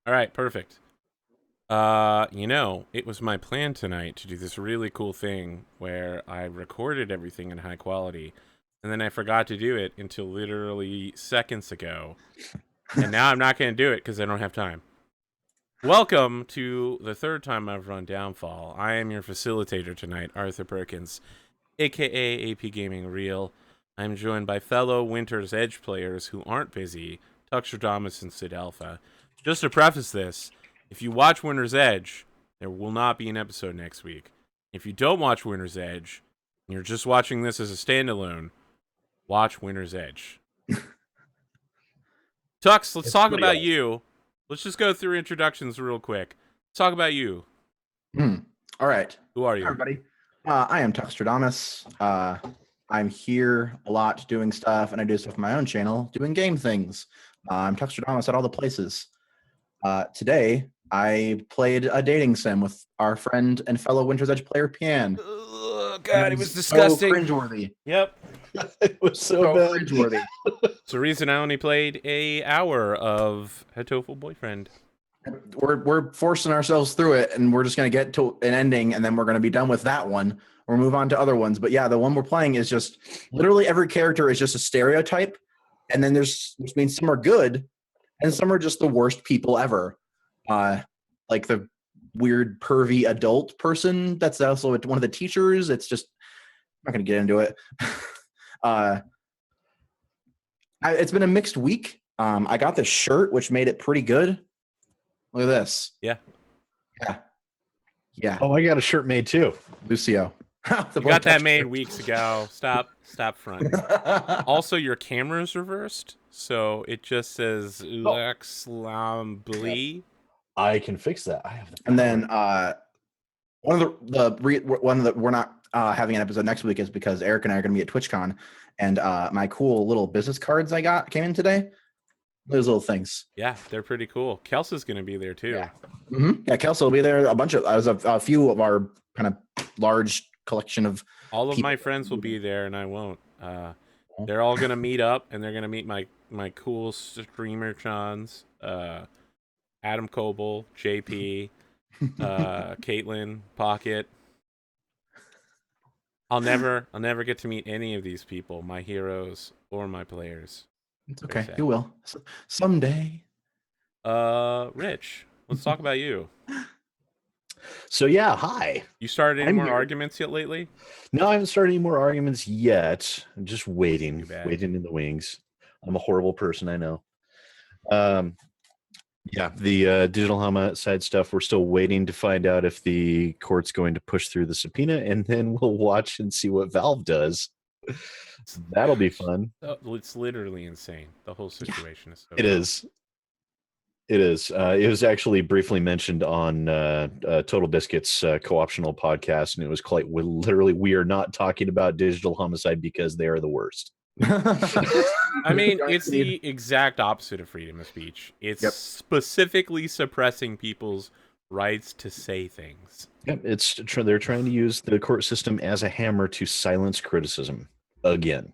All right, perfect. It was my plan tonight to do this really cool thing where I recorded everything in high quality, and then I forgot to do it until literally seconds ago. And now I'm not going to do it because I don't have time. Welcome to the third time I've run Downfall. I am your facilitator tonight, Arthur Perkins, aka AP Gaming Real. I'm joined by fellow Winter's Edge players who aren't busy, Tuxtradamus and Sid Alpha. Just to preface this, if you watch Winter's Edge, there will not be an episode next week. If you don't watch Winter's Edge, and you're just watching this as a standalone, watch Winter's Edge. Tux, let's talk about you. Let's just go through introductions real quick. Let's talk about you. All right. Who are you? Hi, everybody. I am Tuxtradamus. I'm here a lot doing stuff, and I do stuff on my own channel, doing game things. I'm Tuxtradamus at all the places. Today, I played a dating sim with our friend and fellow Winter's Edge player, Pian. Oh, God, it was disgusting. So cringeworthy. Yep. It was so bad. Cringeworthy. It's the reason I only played an hour of Hatoful Boyfriend. We're forcing ourselves through it, and we're just going to get to an ending, and then we're going to be done with that one. We'll move on to other ones. But yeah, the one we're playing is just literally every character is just a stereotype, and then which means some are good, and some are just the worst people ever. Like the weird pervy adult person that's also one of the teachers. It's just, I'm not going to get into it. It's been a mixed week. I got this shirt, which made it pretty good. Look at this. Yeah. Oh, I got a shirt made too. Lucio. You got that made weeks ago. Stop front. Also, your camera's reversed, so it just says Lex Lambly. I can fix that. I have. And then one of the we're not having an episode next week is because Eric and I are going to be at TwitchCon, and my cool little business cards I came in today. Those little things. Yeah, they're pretty cool. Kelsa's going to be there too. Yeah. Yeah, Kelsa will be there. A few of our kind of large collection of all of people. My friends will be there, and I won't. They're all going to meet up, and they're going to meet my cool streamer chons. Adam Coble, JP, Caitlin, Pocket. I'll never get to meet any of these people, my heroes or my players. It's okay. You will. Someday. Rich, let's talk about you. So yeah, hi. You started any I'm more here. arguments yet lately? No, I haven't started any more arguments yet. I'm just waiting Too bad. in the wings. I'm a horrible person, I know. Yeah, the digital homicide stuff, we're still waiting to find out if the court's going to push through the subpoena, and then we'll watch and see what Valve does. That'll be fun. It's literally insane. The whole situation is so It is. It is. It was actually briefly mentioned on Total Biscuit's co-optional podcast, and it was quite literally, we are not talking about digital homicide because they are the worst. I mean, it's the exact opposite of freedom of speech. It's specifically suppressing people's rights to say things. Yep, they're trying to use the court system as a hammer to silence criticism again.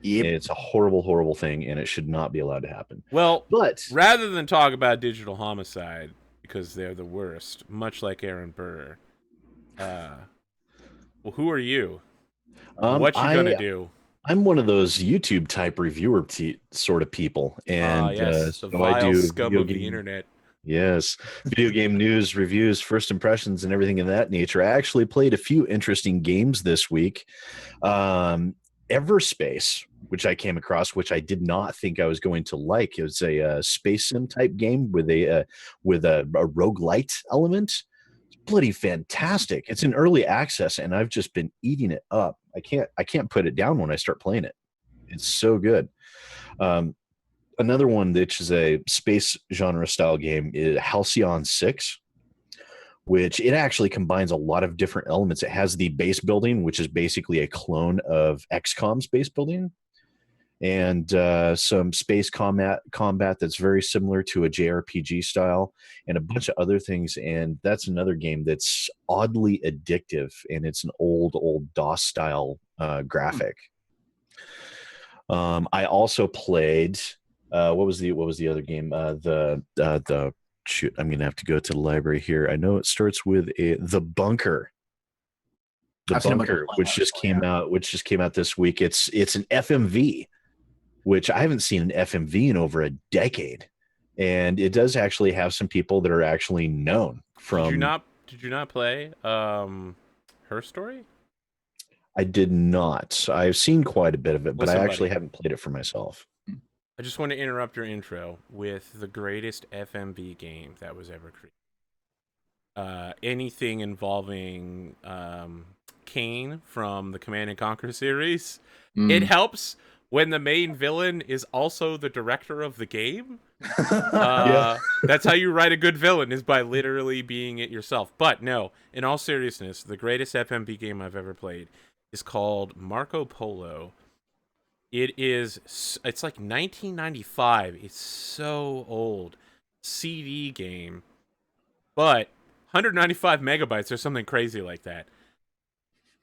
Yep. It's a horrible, horrible thing, and it should not be allowed to happen. Well, but rather than talk about digital homicide because they're the worst, much like Aaron Burr, well, who are you? What you gonna do? I'm one of those YouTube type reviewer sort of people, and yes, the vile scum of the internet. Yes, video game news, reviews, first impressions, and everything of that nature. I actually played a few interesting games this week. Everspace, which I came across, which I did not think I was going to like. It was a space sim type game with a roguelite element. Bloody fantastic. It's in early access, and I've just been eating it up. I can't put it down when I start playing it. It's so good. Another one that is a space genre style game is Halcyon 6, which it actually combines a lot of different elements. It has the base building, which is basically a clone of XCOM's base building, and some space combat that's very similar to a JRPG style, and a bunch of other things. And that's another game that's oddly addictive, and it's an old DOS style graphic. I also played what was the other game? The shoot, I'm gonna have to go to the library here. I know it starts with the bunker. The I've seen a bunch of bunker, fun which ones, just so, came yeah. out, this week. It's an FMV, which I haven't seen an FMV in over a decade, and it does actually have some people that are actually known Did you from. not? Did you not play Her Story? I did not. I've seen quite a bit of it, but I Listen, actually buddy. haven't played it for myself. I just want to interrupt your intro with the greatest FMV game that was ever created. Anything involving Kane from the Command and Conquer series. It Mm. helps when the main villain is also the director of the game. Yeah. That's how you write a good villain, is by literally being it yourself. But no, in all seriousness, the greatest FMV game I've ever played is called Marco Polo. It's like 1995. It's so old. CD game, but 195 megabytes or something crazy like that.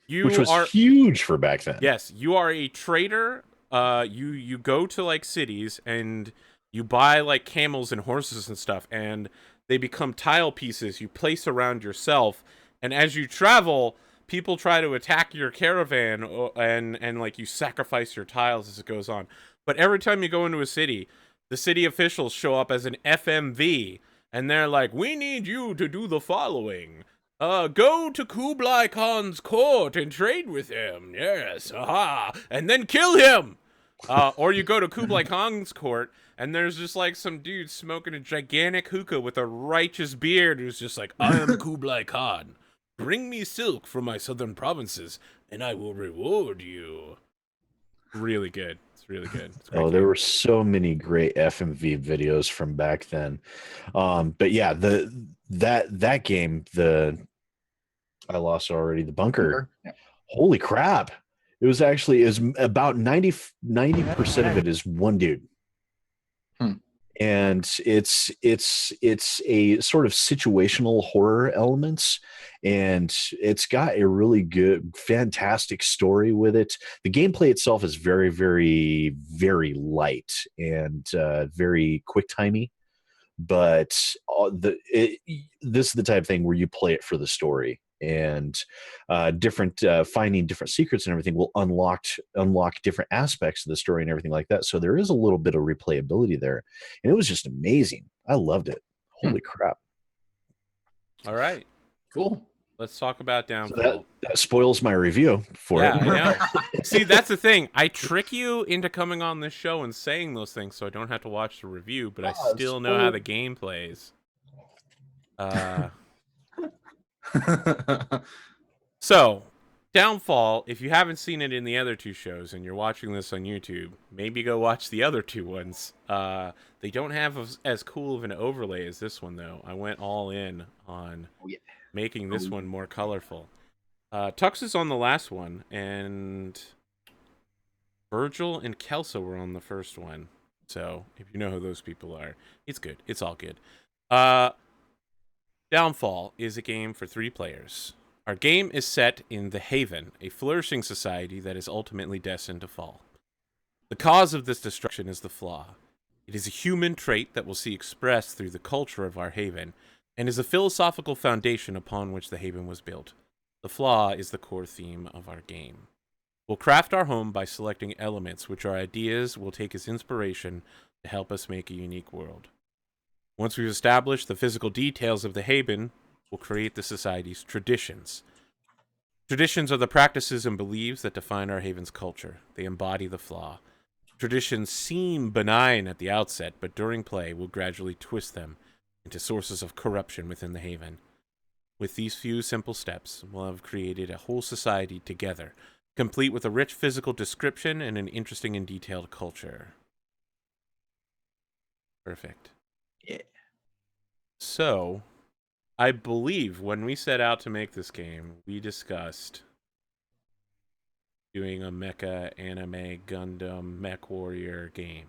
Which You was are huge for back then. Yes, you are a trader. You go to like cities and you buy like camels and horses and stuff, and they become tile pieces you place around yourself. And as you travel, people try to attack your caravan, and like you sacrifice your tiles as it goes on. But every time you go into a city, the city officials show up as an FMV, and they're like, "We need you to do the following. Go to Kublai Khan's court and trade with him. Yes, aha, and then kill him." Or you go to Kublai Khan's court, and there's just like some dude smoking a gigantic hookah with a righteous beard who's just like, "I am Kublai Khan. Bring me silk from my southern provinces, and I will reward you." Really good. It's really good. It's a great Oh, there game. were so many great FMV videos from back then. But yeah, that game, I lost already. The bunker. Yeah. Holy crap! It was about 90% of it is one dude. Hmm. And it's a sort of situational horror elements, and it's got a really good, fantastic story with it. The gameplay itself is very, very, very light and very quick timey, but this is the type of thing where you play it for the story, and different finding different secrets and everything will unlock different aspects of the story and everything like that. So there is a little bit of replayability there, and it was just amazing. I loved it. Holy crap! All right, Cool. let's talk about So Downfall. that spoils my review for Yeah, it. I know. See, that's the thing. I trick you into coming on this show and saying those things so I don't have to watch the review, but I still know how the game plays. So, Downfall, if you haven't seen it in the other two shows and you're watching this on YouTube, maybe go watch the other two ones. They don't have as cool of an overlay as this one, though. I went all in on making this one more colorful. Tux is on the last one, and Virgil and Kelso were on the first one. So, if you know who those people are, it's good. It's all good. Downfall is a game for 3 players. Our game is set in the Haven, a flourishing society that is ultimately destined to fall. The cause of this destruction is the flaw. It is a human trait that we'll see expressed through the culture of our Haven, and is a philosophical foundation upon which the Haven was built. The flaw is the core theme of our game. We'll craft our home by selecting elements which our ideas will take as inspiration to help us make a unique world. Once we've established the physical details of the Haven, we'll create the society's traditions. Traditions are the practices and beliefs that define our Haven's culture. They embody the flaw. Traditions seem benign at the outset, but during play, we'll gradually twist them into sources of corruption within the Haven. With these few simple steps, we'll have created a whole society together, complete with a rich physical description and an interesting and detailed culture. Perfect. Yeah. So, I believe when we set out to make this game, we discussed doing a mecha anime Gundam mech warrior game.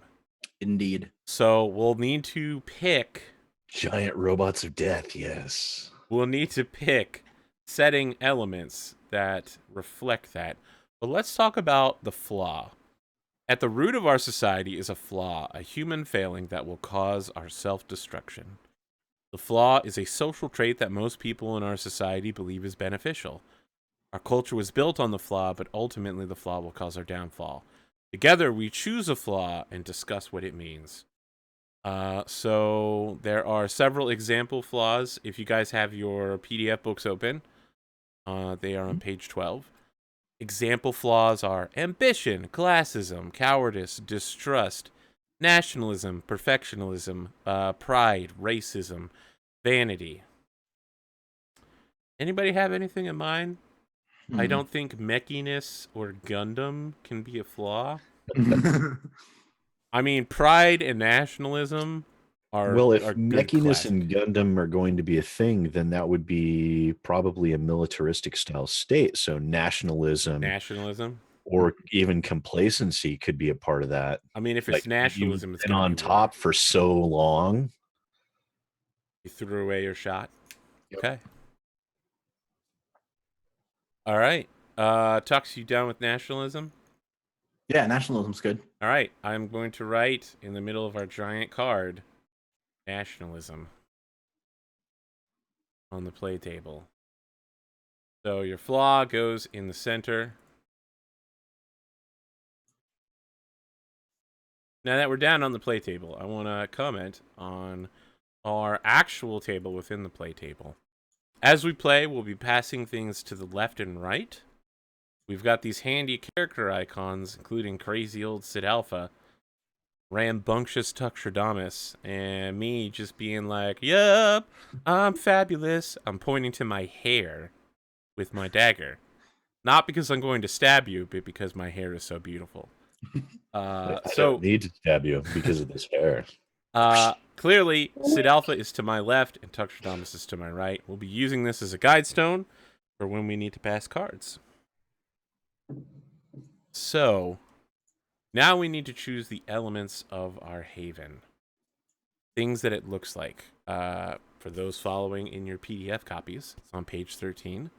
Indeed. So we'll need to pick Giant robots of death. Yes. we'll need to pick setting elements that reflect that. But let's talk about the flaw. At the root of our society is a flaw, a human failing that will cause our self-destruction. The flaw is a social trait that most people in our society believe is beneficial. Our culture was built on the flaw, but ultimately the flaw will cause our downfall. Together, we choose a flaw and discuss what it means. So there are several example flaws. If you guys have your PDF books open, they are on page 12. Example flaws are ambition, classism, cowardice, distrust, nationalism, perfectionism, pride, racism, vanity. Anybody have anything in mind? I don't think mechiness or Gundam can be a flaw. I mean, pride and nationalism are if good mechiness classic. and Gundam are going to be a thing, then that would be probably a militaristic style state. So nationalism Nationalism. or even complacency could be a part of that. I mean, if Like it's nationalism, you've it's been going to on be war. top for so long. You threw away your shot. Yep. Okay. All right. Tux, you done with nationalism? Yeah, nationalism's good. All right. I'm going to write in the middle of our giant card, nationalism, on the play table. So your flaw goes in the center. Now that we're down on the play table, I want to comment on our actual table within the play table. As we play, we'll be passing things to the left and right. We've got these handy character icons, including crazy old Sid Alpha, rambunctious Tuxtradamus, and me just being like, yup, I'm fabulous. I'm pointing to my hair with my dagger. Not because I'm going to stab you, but because my hair is so beautiful. I So don't need to stab you because of this hair. clearly, Sid Alpha is to my left and Tuxtradamus is to my right. We'll be using this as a guide stone for when we need to pass cards. So, now we need to choose the elements of our haven. Things that it looks like. For those following in your PDF copies, it's on page 13.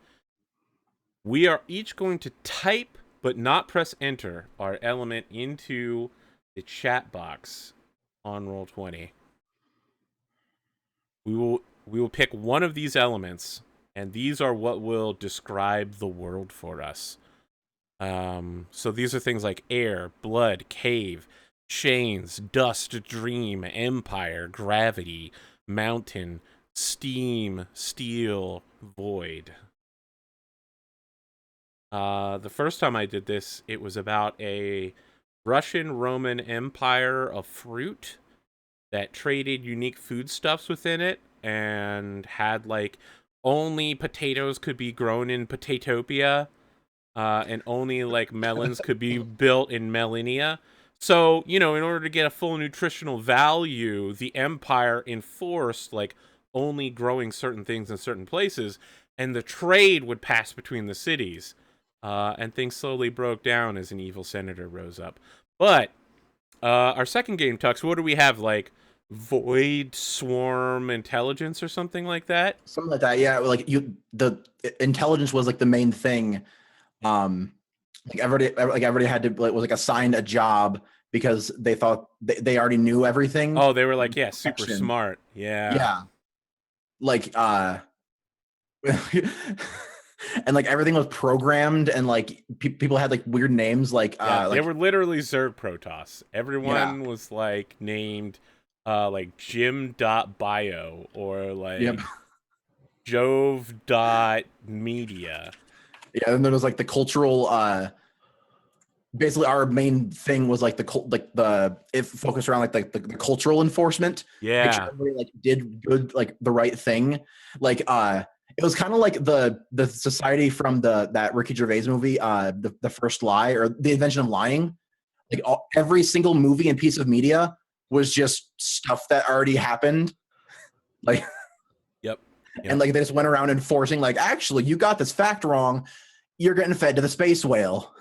We are each going to type, but not press enter, our element into the chat box on Roll20. We will pick one of these elements, and these are what will describe the world for us. So these are things like air, blood, cave, chains, dust, dream, empire, gravity, mountain, steam, steel, void. The first time I did this, it was about a Russian Roman Empire of fruit that traded unique foodstuffs within it and had like only potatoes could be grown in Potatopia. And only like melons could be built in Melinia. So, in order to get a full nutritional value, the empire enforced like only growing certain things in certain places, and the trade would pass between the cities. And things slowly broke down as an evil senator rose up. But our second game, Tux, what do we have? Like void swarm intelligence or something like that? Something like that. Yeah, like the intelligence was like the main thing. Like everybody had to was like assigned a job because they thought they already knew everything. Oh, they were like, yeah, super Perfection. smart. Yeah. Yeah. Like and like everything was programmed and like people had like weird names like Yeah, they like were literally Zerg Protoss. Everyone was like named like Jim.bio or like Yep. Jove.media. Yeah, and then there was like the cultural basically our main thing was like it focused around like the cultural enforcement. Make sure Yeah. everybody like did good, like the right thing. Like it was kind of like the society from that Ricky Gervais movie, the First Lie or The Invention of Lying. Like every single movie and piece of media was just stuff that already happened. Like Yep. and like they just went around enforcing like, actually, you got this fact wrong. You're getting fed to the space whale.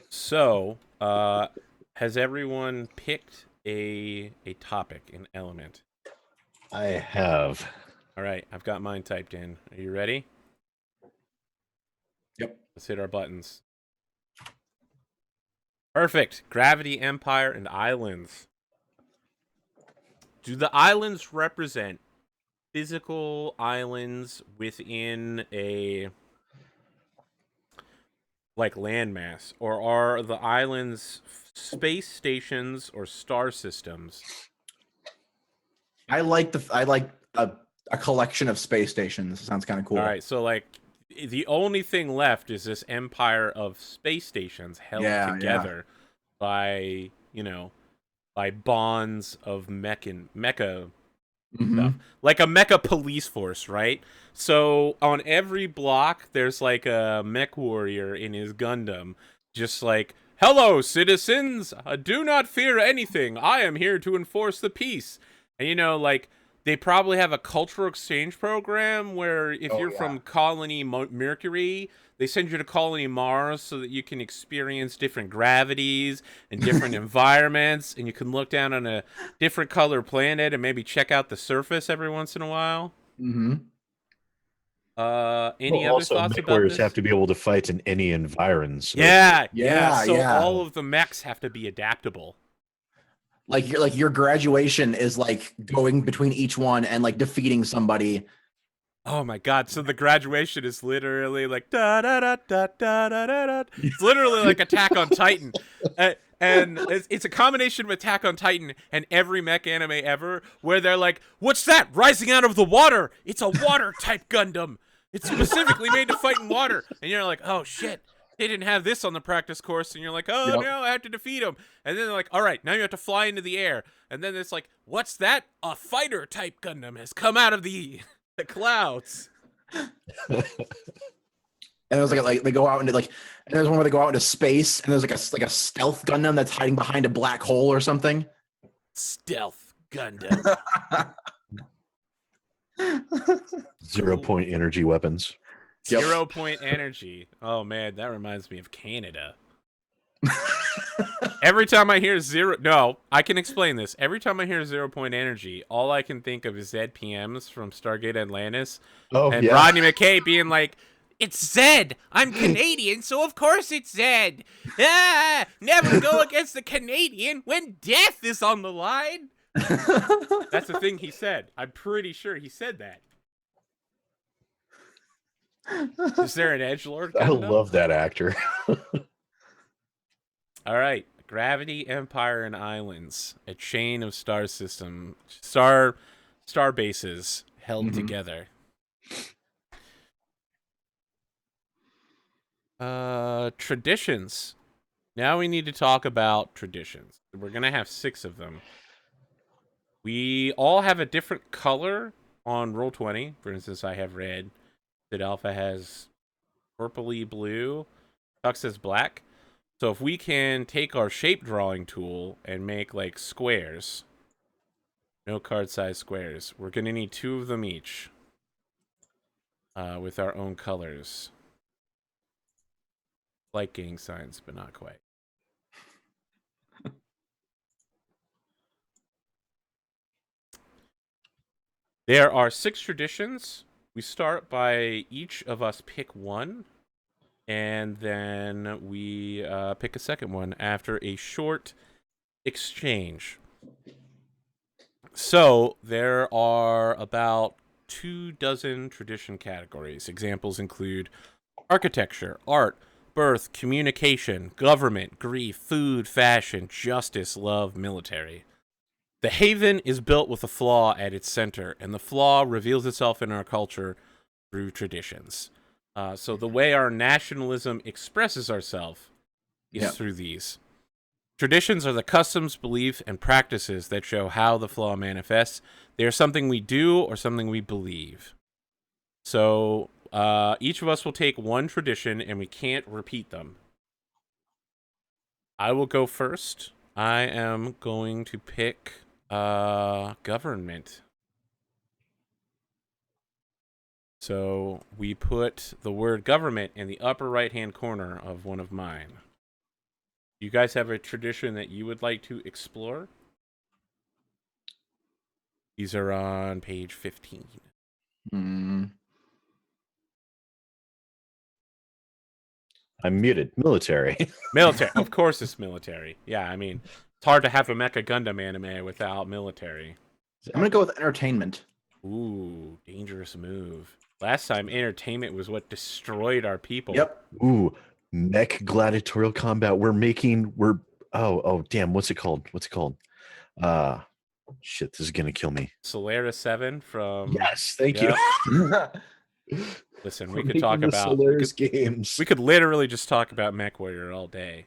So, has everyone picked a topic, an element? I have. All right, I've got mine typed in. Are you ready? Yep. Let's hit our buttons. Perfect. Gravity, Empire, and Islands. Do the islands represent physical islands within a like landmass, or are the islands space stations or star systems? I like a collection of space stations. Sounds kind of cool. All right, so like the only thing left is this empire of space stations held together by, by bonds of mecha stuff. Like a mecha police force, right? So on every block there's like a mech warrior in his Gundam, just like, "Hello citizens, do not fear anything. I am here to enforce the peace." And like they probably have a cultural exchange program where if you're from Colony Mercury, they send you to Colony Mars so that you can experience different gravities and different environments, and you can look down on a different color planet and maybe check out the surface every once in a while. Mm-hmm. Any other thoughts about this? Have to be able to fight in any environs. So. Yeah. So all of the mechs have to be adaptable. Like your graduation is like going between each one and like defeating somebody. Oh my god! So the graduation is literally like da da da da da da da. It's literally like Attack on Titan, and it's a combination of Attack on Titan and every mech anime ever, where they're like, "What's that rising out of the water? It's a water type Gundam. It's specifically made to fight in water." And you're like, "Oh shit! They didn't have this on the practice course." And you're like, "Oh no, I have to defeat them." And then they're like, "All right, now you have to fly into the air." And then it's like, "What's that? A fighter type Gundam has come out of the clouds." And there's like they go out into and there's one where they go out into space, and there's like a stealth Gundam that's hiding behind a black hole or something. Stealth Gundam. 0 point energy weapons. 0 point energy. Oh man, that reminds me of Canada. Every time I hear I can explain this. Every time I hear 0 point energy, all I can think of is ZPMs from Stargate Atlantis. And Rodney McKay being like, "It's Zed. I'm Canadian, so of course it's Zed. Never go against the Canadian when death is on the line." That's the thing he said. I'm pretty sure he said that. Is there an edgelord Gundam? I love that actor. All right, Gravity, Empire, and Islands, a chain of star bases held together. Traditions. Now we need to talk about traditions. We're gonna have 6 of them. We all have a different color on Roll20. For instance, I have red. Sid Alpha has purpley blue. Tux has black. So if we can take our shape drawing tool and make like squares, no card size squares, we're going to need 2 of them each with our own colors. Like gang signs, but not quite. There are 6 traditions. We start by each of us pick one. And then we pick a second one after a short exchange. So there are about 24 tradition categories. Examples include architecture, art, birth, communication, government, grief, food, fashion, justice, love, military. The Haven is built with a flaw at its center, and the flaw reveals itself in our culture through traditions. So the way our nationalism expresses ourselves is through these. Traditions are the customs, beliefs, and practices that show how the flaw manifests. They are something we do or something we believe. So each of us will take one tradition, and we can't repeat them. I will go first. I am going to pick government. So we put the word government in the upper right-hand corner of one of mine. You guys have a tradition that you would like to explore? These are on page 15. I'm muted. Military. Military. Of course it's military. Yeah, I mean, it's hard to have a Mecha Gundam anime without military. I'm gonna go with entertainment. Ooh, dangerous move. Last time, entertainment was what destroyed our people. Yep. Ooh, mech gladiatorial combat. Oh damn, what's it called? Uh shit, this is gonna kill me. Solaris 7 from... Yes, thank Yep. you. Listen, For we could making talk the about... Solaris games. We could literally just talk about MechWarrior all day.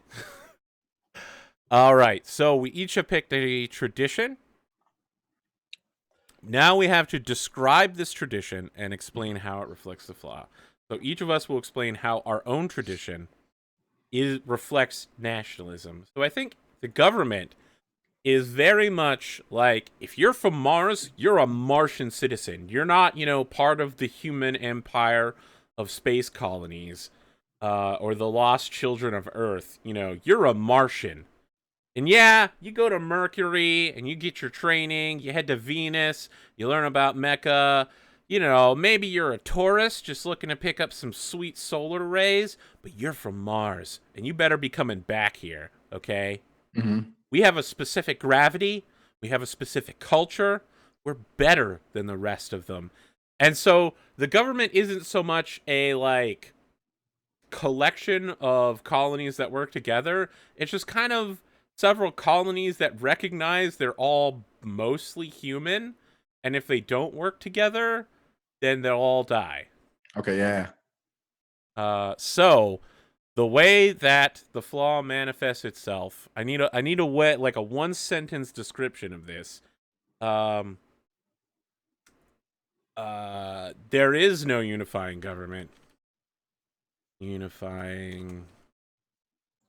All right, so we each have picked a tradition. Now we have to describe this tradition and explain how it reflects the flaw. So each of us will explain how our own tradition reflects nationalism. So I think the government is very much like, if you're from Mars, you're a Martian citizen. You're not, part of the human empire of space colonies or the lost children of Earth. You're a Martian. And yeah, you go to Mercury and you get your training. You head to Venus. You learn about Mecha. Maybe you're a tourist just looking to pick up some sweet solar rays, but you're from Mars and you better be coming back here, okay? Mm-hmm. We have a specific gravity. We have a specific culture. We're better than the rest of them. And so the government isn't so much a, collection of colonies that work together. It's just kind of several colonies that recognize they're all mostly human. And if they don't work together, then they'll all die. Okay, yeah. So the way that the flaw manifests itself, I need a one sentence description of this. There is no unifying government. Unifying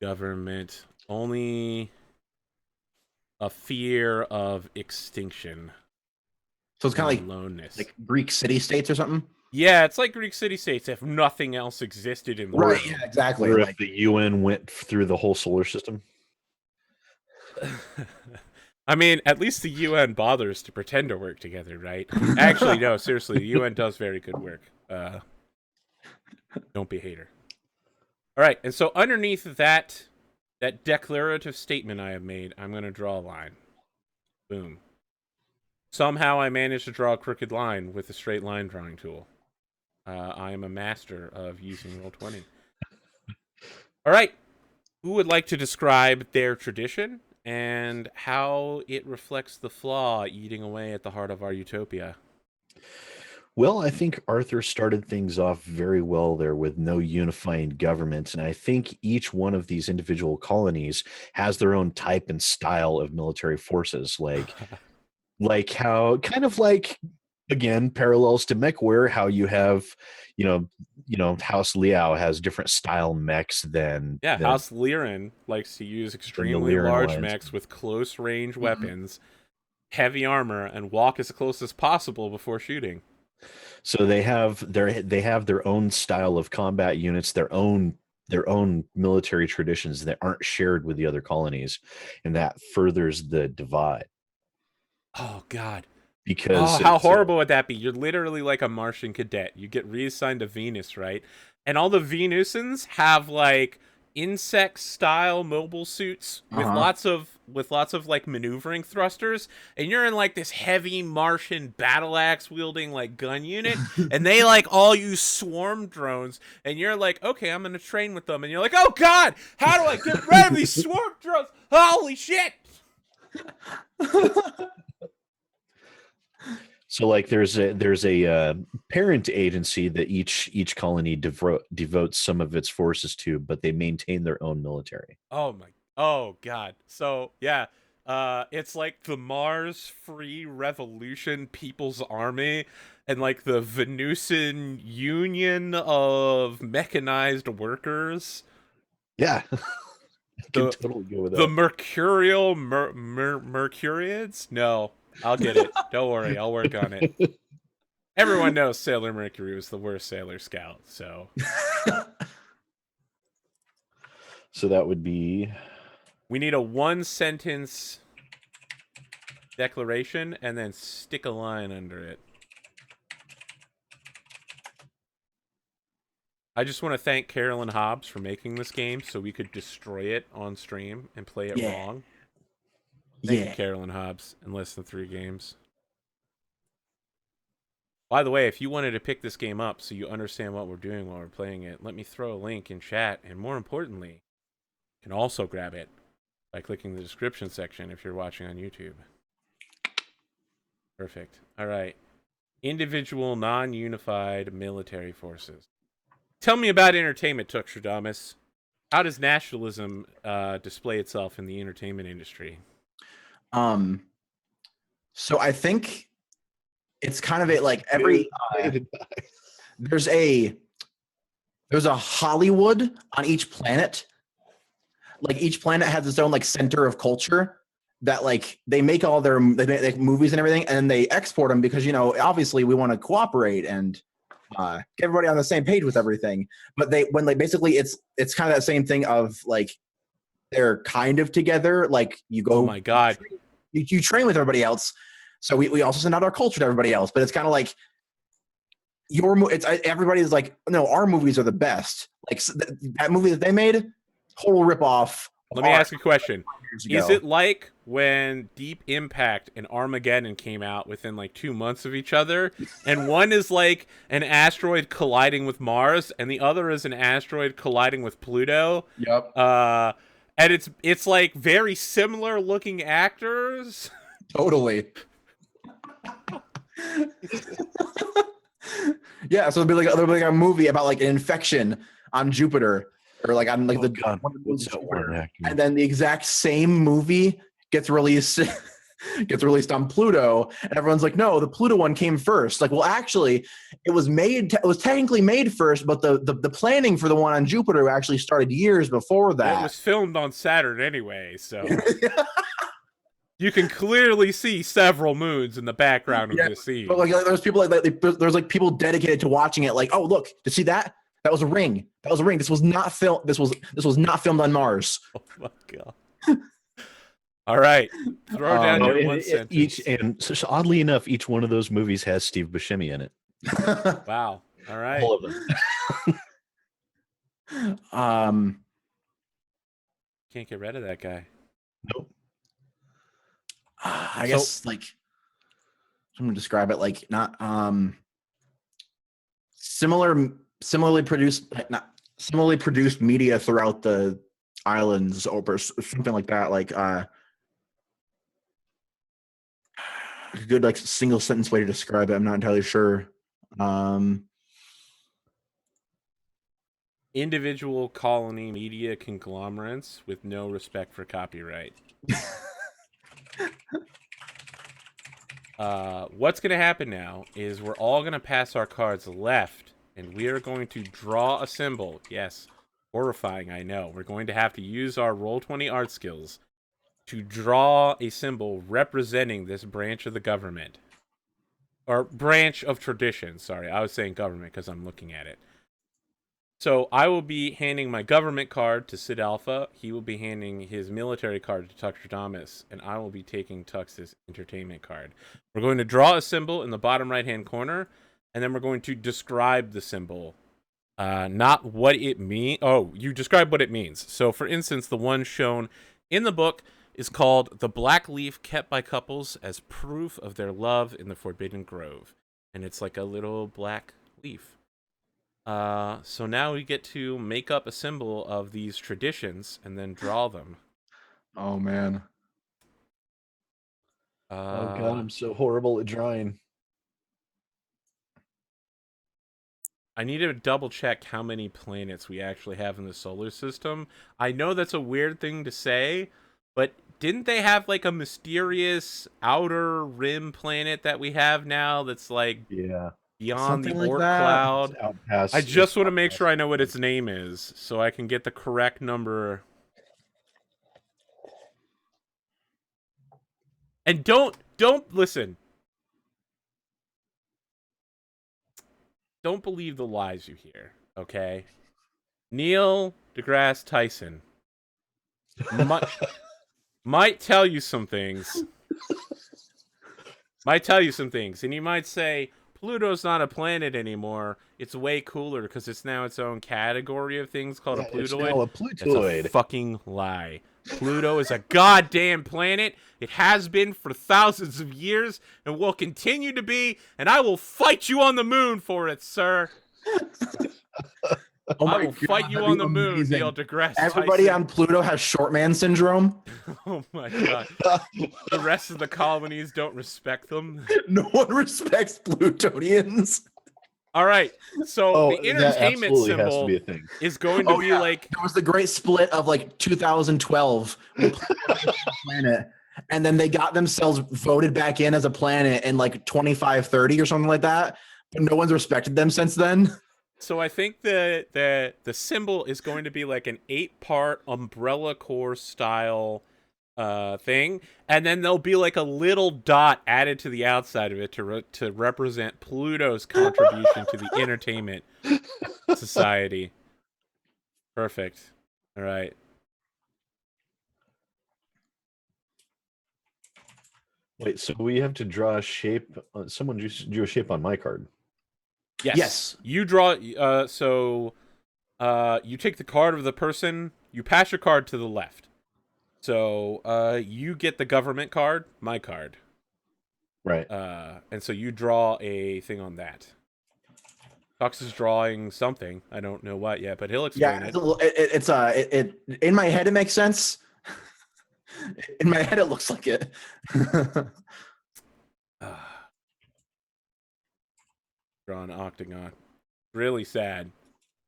government, only a fear of extinction. So it's kind of aloneness, like Greek city-states or something? Yeah, it's like Greek city-states if nothing else existed in the world. Right, yeah, exactly. Or if the UN went through the whole solar system. I mean, at least the UN bothers to pretend to work together, right? Actually, no, seriously, the UN does very good work. Don't be a hater. All right, and so underneath that declarative statement I have made, I'm going to draw a line. Boom. Somehow I managed to draw a crooked line with a straight line drawing tool. I am a master of using Roll20. All right. Who would like to describe their tradition and how it reflects the flaw eating away at the heart of our utopia? Well, I think Arthur started things off very well there with no unifying government. And I think each one of these individual colonies has their own type and style of military forces. Like how kind of like, again, parallels to MechWarrior, how you have, House Liao has different style mechs than House Liren likes to use extremely large mechs with close range weapons, heavy armor, and walk as close as possible before shooting. So they have their own style of combat units, their own military traditions that aren't shared with the other colonies, and that furthers the divide. Oh God. Because how horrible would that be? You're literally like a Martian cadet. You get reassigned to Venus, right? And all the Venusians have like insect style mobile suits with lots of like maneuvering thrusters, and you're in like this heavy Martian battle axe wielding like gun unit, and they like all use swarm drones, and you're like, okay, I'm gonna train with them, and you're like, oh God, how do I get rid of these swarm drones? Holy shit! So like there's a parent agency that each colony devotes some of its forces to, but they maintain their own military. Oh God. So yeah, it's like the Mars Free Revolution People's Army and like the Venusian Union of Mechanized Workers. Yeah. I can totally go with that. The Mercurial Mercuriads? No. I'll get it. Don't worry. I'll work on it. Everyone knows Sailor Mercury was the worst Sailor Scout, so. So that would be... We need a one-sentence declaration and then stick a line under it. I just want to thank Caroline Hobbs for making this game so we could destroy it on stream and play it wrong. Thank you, Caroline Hobbs, in less than 3 games. By the way, if you wanted to pick this game up so you understand what we're doing while we're playing it, let me throw a link in chat, and more importantly, you can also grab it by clicking the description section if you're watching on YouTube. Perfect. All right. Individual, non-unified military forces. Tell me about entertainment, Tuxtradamus. How does nationalism display itself in the entertainment industry? So I think it's kind of like every there's a Hollywood on each planet. Like each planet has its own like center of culture that like they make all their they movies and everything, and then they export them because obviously we want to cooperate and get everybody on the same page with everything. But basically it's kind of that same thing of like they're kind of together. Like you go, oh my god, you train with everybody else. So we also send out our culture to everybody else, but it's kind of like everybody's like, no, our movies are the best. Like that movie that they made, total ripoff. Let me ask you a question. Is it like when Deep Impact and Armageddon came out within like 2 months of each other, and one is like an asteroid colliding with Mars, and the other is an asteroid colliding with Pluto? Yep. And it's like very similar looking actors. Totally. Yeah, so there'll be like a movie about like an infection on Jupiter, or like on like what's that one? And then the exact same movie gets released on Pluto, and everyone's like, no, the Pluto one came first. Like, well, actually, it was technically made first, but the planning for the one on Jupiter actually started years before that. It was filmed on Saturn anyway, so you can clearly see several moons in the background of this scene. But like there's people there's like people dedicated to watching it. Like, oh look, to see that was a ring. That was a ring. This was not filmed. This was not filmed on Mars. Oh my god! All right, throw down your one sentence. So oddly enough, each one of those movies has Steve Buscemi in it. Wow! All right, all of them. Can't get rid of that guy. Nope. I guess like I'm gonna describe it like not similarly produced media throughout the islands or something like that. Like a good like single sentence way to describe it. I'm not entirely sure. Individual colony media conglomerates with no respect for copyright. What's going to happen now is we're all going to pass our cards left, and we are going to draw a symbol. Yes, horrifying, I know. We're going to have to use our Roll20 art skills to draw a symbol representing this branch of the government. Or branch of tradition. Sorry, I was saying government because I'm looking at it. So I will be handing my government card to Sid Alpha. He will be handing his military card to Tuxtradamus, and I will be taking Tux's entertainment card. We're going to draw a symbol in the bottom right-hand corner, and then we're going to describe the symbol. Not what it means. Oh, you describe what it means. So, for instance, the one shown in the book is called The Black Leaf Kept by Couples as Proof of Their Love in the Forbidden Grove. And it's like a little black leaf. So now we get to make up a symbol of these traditions and then draw them. Oh man. Oh god, I'm so horrible at drawing. I need to double check how many planets we actually have in the solar system. I know that's a weird thing to say, but didn't they have like a mysterious outer rim planet that we have now that's like beyond something the like Oort that. cloud? Outcast, I just want to make sure I know what its name is so I can get the correct number. And don't listen. Don't believe the lies you hear, okay? Neil deGrasse Tyson might tell you some things. And he might say, Pluto's not a planet anymore. It's way cooler because it's now its own category of things called a Plutoid. It's now a Plutoid. That's a fucking lie. Pluto is a goddamn planet. It has been for thousands of years and will continue to be, and I will fight you on the moon for it, sir. Oh I my will God, fight you that'd on be the moon, amazing. Neil deGrasse Everybody Tyson. on Pluto has short man syndrome. Oh my God. The rest of the colonies don't respect them. No one respects Plutonians. All right, so the that entertainment absolutely has to symbol be a thing. is going to be like there was the great split of like 2012 when Pluto was a planet, and then they got themselves voted back in as a planet in like 2530 or something like that. But no one's respected them since then. So I think the symbol is going to be like an 8-part Umbrella Corps style thing, and then there'll be like a little dot added to the outside of it to represent Pluto's contribution to the entertainment society. Perfect. All right. Wait, so we have to draw a shape. Someone drew a shape on my card. Yes. You draw. So you take the card of the person. You pass your card to the left. So you get the government card, my card. Right. And so you draw a thing on that. Tux is drawing something. I don't know what yet, but he'll explain it. It's in my head it makes sense. In my head it looks like it. Draw an octagon. Really sad,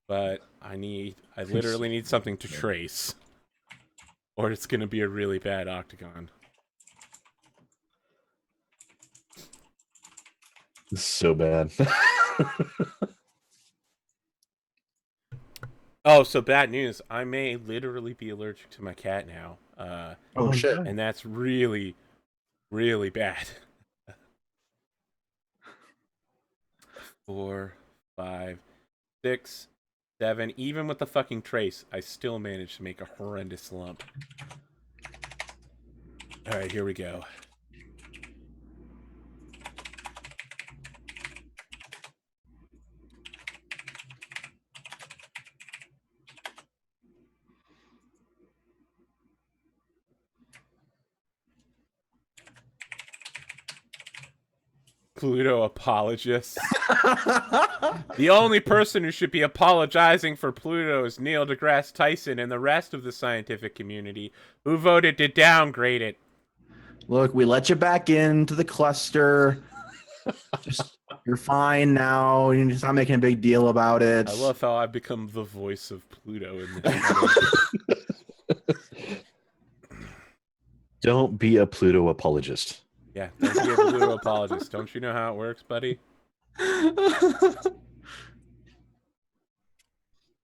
but I literally need something to trace, or it's gonna be a really bad octagon. This is so bad. Oh, so bad news. I may literally be allergic to my cat now. Oh shit. And that's really, really bad. 4, 5, 6, 7. Even with the fucking trace, I still managed to make a horrendous lump. Alright, here we go. Pluto apologist. The only person who should be apologizing for Pluto is Neil deGrasse Tyson and the rest of the scientific community who voted to downgrade it. Look, we let you back into the cluster. You're fine now. You're just not making a big deal about it. I love how I've become the voice of Pluto in this. Don't be a Pluto apologist. Yeah, don't be a Pluto apologist. Don't you know how it works, buddy?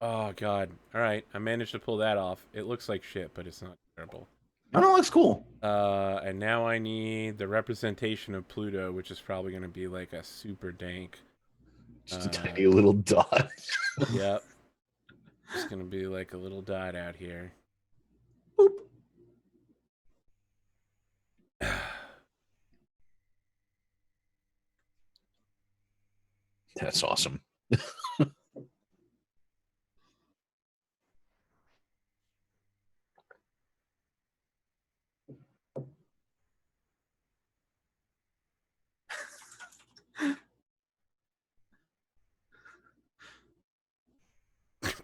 Oh, God. All right, I managed to pull that off. It looks like shit, but it's not terrible. No, it looks cool. And now I need the representation of Pluto, which is probably going to be like a super dank. Just a tiny little dot. Yep. It's going to be like a little dot out here. Boop. That's awesome.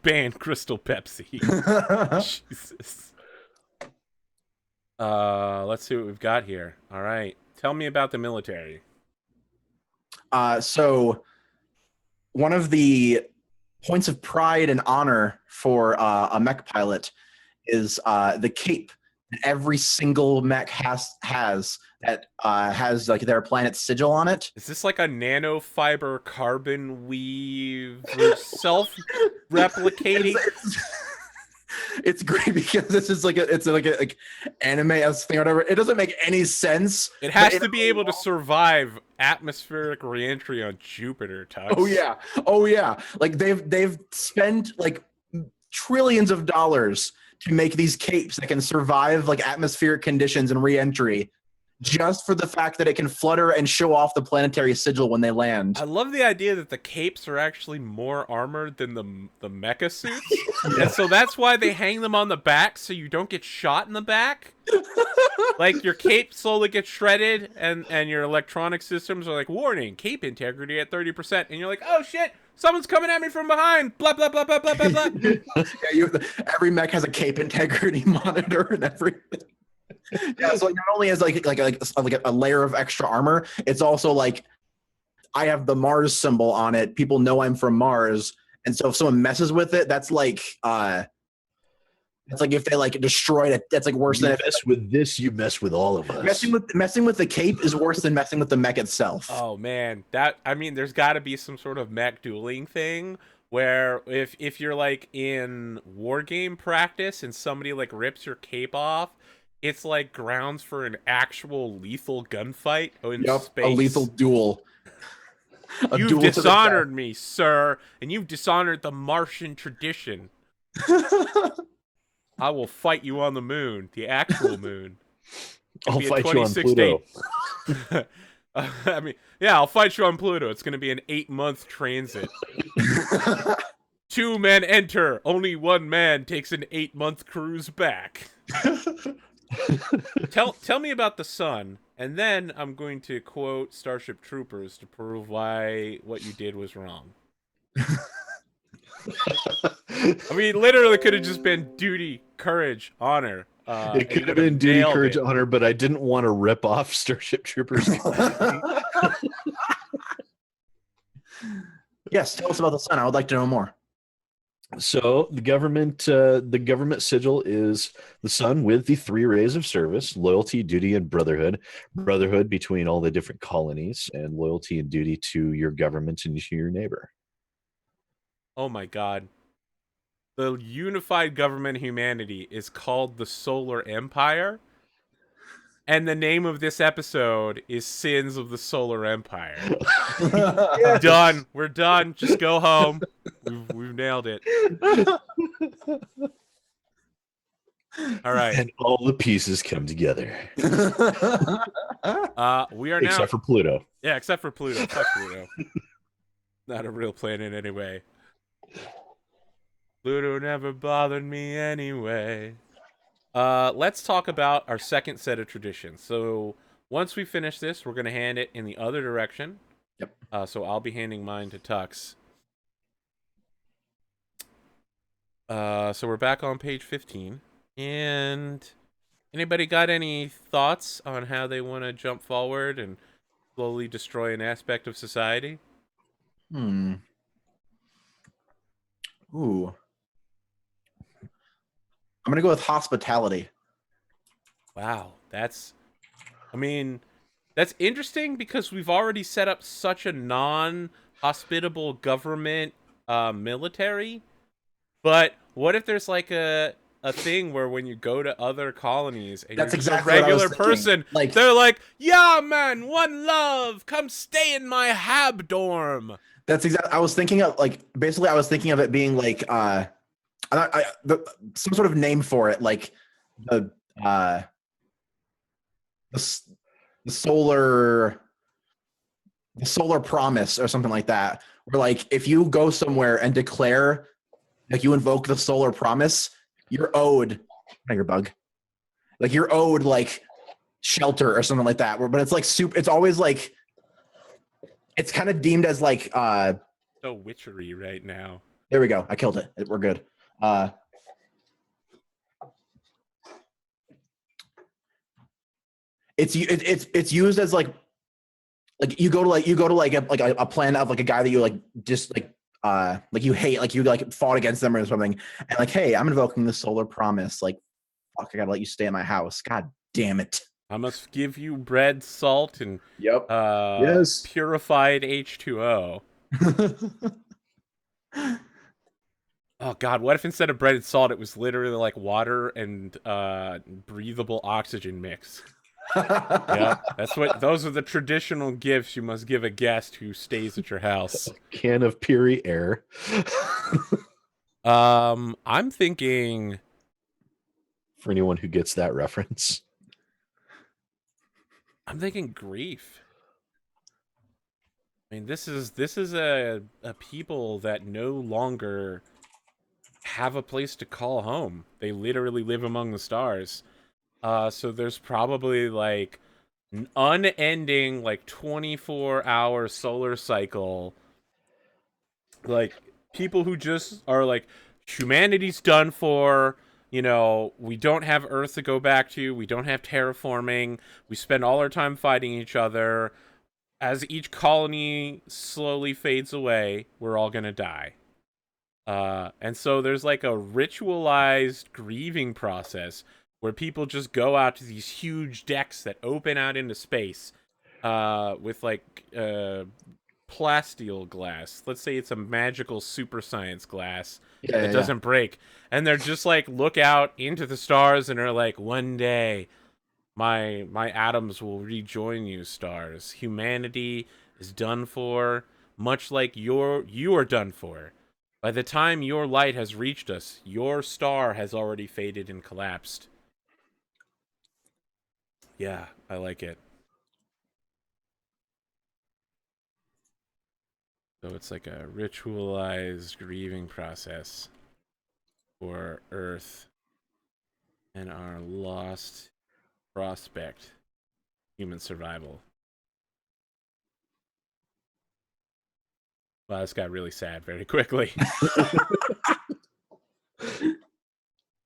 Ban Crystal Pepsi. Jesus. Let's see what we've got here. All right. Tell me about the military. So one of the points of pride and honor for a mech pilot is the cape that every single mech has that has like their planet's sigil on it. Is this like a nanofiber carbon weave self-replicating? It's great because this is like it's like anime-esque thing or whatever. It doesn't make any sense. It has to be able to survive atmospheric reentry on Jupiter, Tux. Oh yeah. Like they've spent like trillions of dollars to make these capes that can survive like atmospheric conditions and reentry. just for the fact that it can flutter and show off the planetary sigil when they land. I love the idea that the capes are actually more armored than the mecha suits. And so that's why they hang them on the back so you don't get shot in the back. Like, your cape slowly gets shredded, and your electronic systems are like, warning, cape integrity at 30%. And you're like, oh shit, someone's coming at me from behind. Blah, blah, blah, blah, blah, blah, blah. Every mech has a cape integrity monitor and everything. Yeah, so like not only is like a layer of extra armor, it's also like I have the Mars symbol on it. People know I'm from Mars, and so if someone messes with it, that's like it's like if they like destroyed it. That's like worse than if mess with this. You mess with all of us. messing with the cape is worse than messing with the mech itself. Oh man, there's got to be some sort of mech dueling thing where if you're like in war game practice and somebody like rips your cape off, it's like grounds for an actual lethal gunfight in space. A lethal duel. You've dishonored me, sir, and you've dishonored the Martian tradition. I will fight you on the moon, the actual moon. I'll fight you on Pluto. I'll fight you on Pluto. It's going to be an 8-month transit. 2 men enter. Only 1 man takes an 8-month cruise back. Tell me about the sun, and then I'm going to quote Starship Troopers to prove why what you did was wrong. I mean, literally could have just been duty, courage, honor. It could have been duty, courage, honor, but I didn't want to rip off Starship Troopers. Yes, tell us about the sun. I would like to know more. So the government sigil is the sun with the 3 rays of service: loyalty, duty, and brotherhood. Brotherhood between all the different colonies, and loyalty and duty to your government and to your neighbor. Oh my god. The unified government of humanity is called the Solar Empire. And the name of this episode is Sins of the Solar Empire. Yes. Done. We're done. Just go home. We've nailed it. All right. And all the pieces come together. We are now... Except for Pluto. Yeah, except for Pluto. Fuck Pluto. Not a real planet anyway. Pluto never bothered me anyway. Let's talk about our second set of traditions. So once we finish this, we're going to hand it in the other direction. Yep. So I'll be handing mine to Tux. So we're back on page 15. And anybody got any thoughts on how they want to jump forward and slowly destroy an aspect of society? Ooh. I'm going to go with hospitality. Wow. That's interesting because we've already set up such a non-hospitable government military. But what if there's like a thing where when you go to other colonies and That's you're just exactly a regular person, like, they're like, yeah, man, one love, come stay in my hab dorm. That's exactly. I was thinking of it being like some sort of name for it, like the solar promise or something like that. Where like if you go somewhere and declare, like you invoke the solar promise, you're owed. Not your bug. Like you're owed like shelter or something like that. But it's like super. It's always like. It's kind of deemed as like so witchery right now. There we go. I killed it. We're good. It's used as like you go to a plan of like a guy that you like just like you hate, like you like fought against them or something, and like, hey, I'm invoking the solar promise. Like, fuck, I gotta let you stay in my house. God damn it. I must give you bread, salt, and yes, purified H2O. Oh God! What if instead of bread and salt, it was literally like water and breathable oxygen mix? Yeah, those are the traditional gifts you must give a guest who stays at your house. A can of Puri air. I'm thinking, for anyone who gets that reference. I'm thinking grief. I mean, this is a people that no longer have a place to call home. They literally live among the stars. So there's probably like an unending, like 24-hour solar cycle. Like people who just are like, humanity's done for. You know, we don't have Earth to go back to. We don't have terraforming. We spend all our time fighting each other. As each colony slowly fades away, we're all gonna die. And so there's like a ritualized grieving process where people just go out to these huge decks that open out into space with like plasteel glass. Let's say it's a magical super science glass that doesn't break. And they're just like look out into the stars and are like, one day my atoms will rejoin you, stars. Humanity is done for, much like you are done for. By the time your light has reached us, your star has already faded and collapsed. Yeah, I like it. So it's like a ritualized grieving process for Earth and our lost prospect, human survival. Wow, this got really sad very quickly.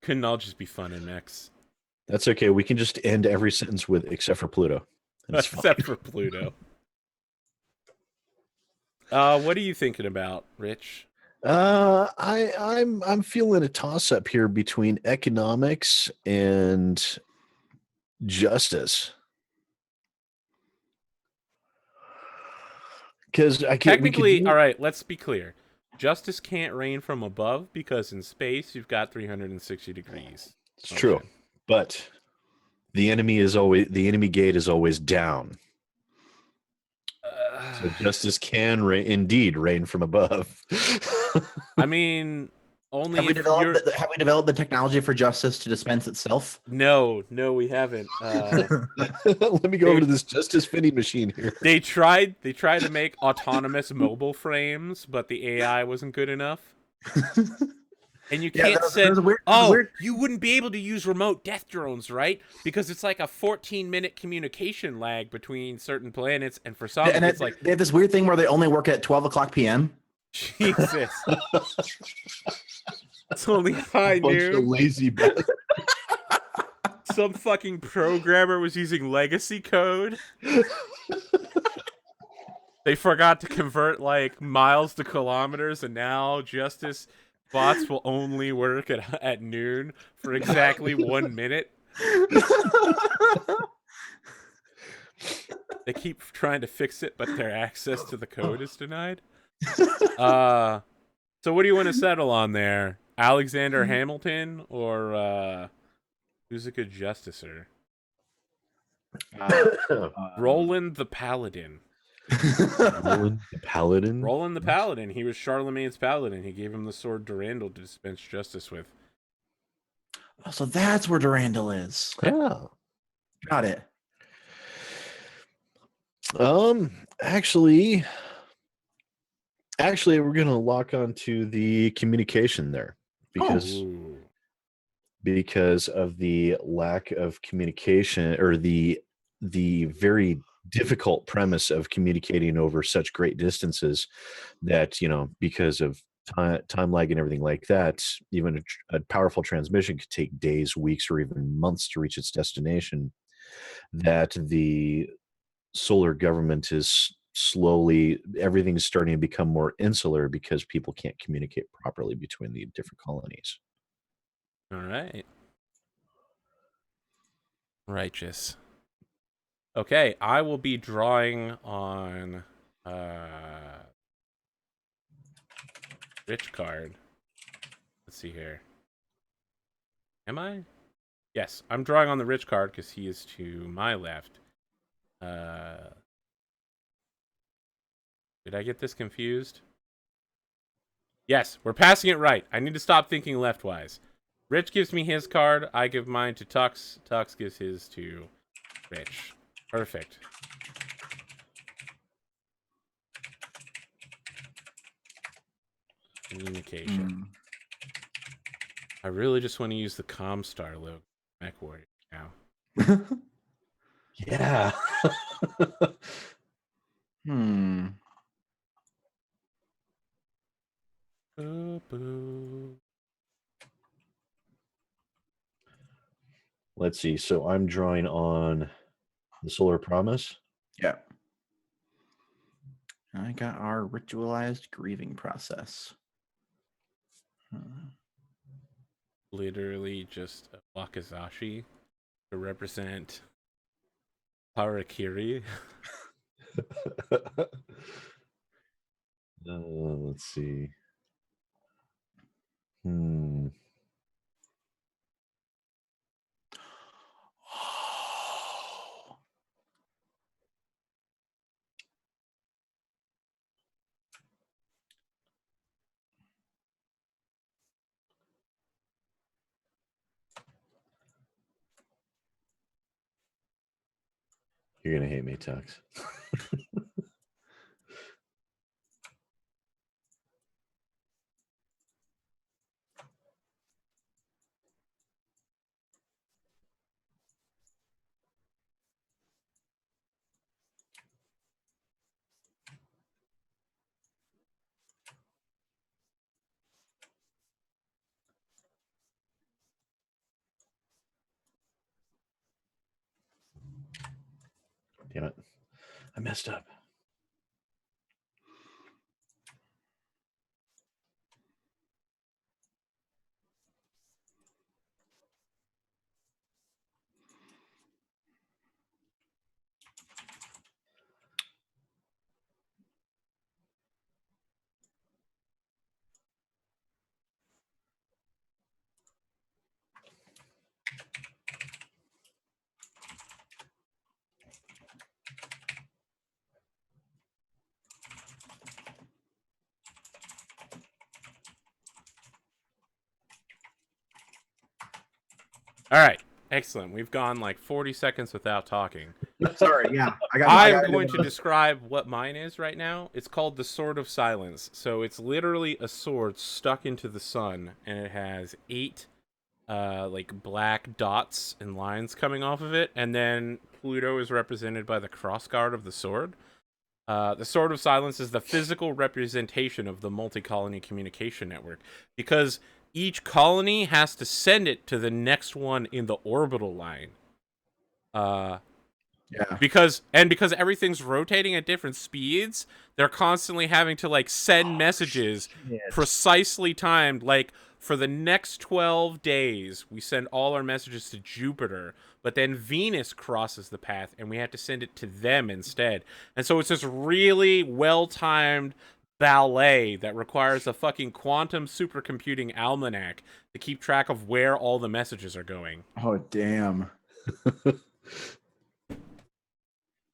Couldn't all just be fun and mechs. That's okay. We can just end every sentence with "except for Pluto." Except for Pluto. What are you thinking about, Rich? I'm feeling a toss up here between economics and justice. Because technically, all right, let's be clear. Justice can't reign from above because in space you've got 360 degrees. It's true, but the enemy gate is always down. So justice can indeed reign from above. I mean, only have we developed the technology for justice to dispense itself? No, we haven't. Let me go over to this justice vending machine here. They tried to make autonomous mobile frames, but the AI wasn't good enough. And you can't say, you wouldn't be able to use remote death drones, right? Because it's like a 14-minute communication lag between certain planets, and for some, it's like they have this weird thing where they only work at 12 o'clock p.m. Jesus. It's only high noon. Bunch of lazy bastards. Some fucking programmer was using legacy code. They forgot to convert like miles to kilometers, and now justice bots will only work at noon for exactly 1 minute. They keep trying to fix it, but their access to the code is denied. So what do you want to settle on there? Alexander Hamilton or who's a good justicer? Roland the Paladin. Roland the Paladin? Roland the Paladin. He was Charlemagne's paladin. He gave him the sword Durandal to dispense justice with. Oh, so that's where Durandal is. Yeah. Got it. Actually, we're gonna lock onto the communication there because of the lack of communication, or the very difficult premise of communicating over such great distances that, because of time lag and everything like that, even a powerful transmission could take days, weeks, or even months to reach its destination. That the solar government is everything's starting to become more insular because people can't communicate properly between the different colonies. All right. Righteous. Okay, I will be drawing on Rich card. Let's see here. Am I? Yes, I'm drawing on the Rich card because he is to my left. Did I get this confused? Yes, we're passing it right. I need to stop thinking leftwise. Rich gives me his card. I give mine to Tux. Tux gives his to Rich. Perfect. Communication. I really just want to use the Comstar logo. Mech Warrior now. Yeah. Boo, boo. Let's see. So I'm drawing on the Solar Promise. Yeah. I got our ritualized grieving process. Literally just a wakizashi to represent Harakiri. Let's see. You're gonna hate me, Tux. Damn it. I messed up. All right, excellent. We've gone like 40 seconds without talking. Sorry, yeah. I'm going to describe what mine is right now. It's called the Sword of Silence. So it's literally a sword stuck into the sun, and it has 8 like black dots and lines coming off of it, and then Pluto is represented by the crossguard of the sword. The Sword of Silence is the physical representation of the multi-colony communication network, because each colony has to send it to the next one in the orbital line. Yeah. Because everything's rotating at different speeds, they're constantly having to like send messages precisely timed. Like for the next 12 days, we send all our messages to Jupiter, but then Venus crosses the path and we have to send it to them instead. And so it's this really well-timed ballet that requires a fucking quantum supercomputing almanac to keep track of where all the messages are going. Oh, damn.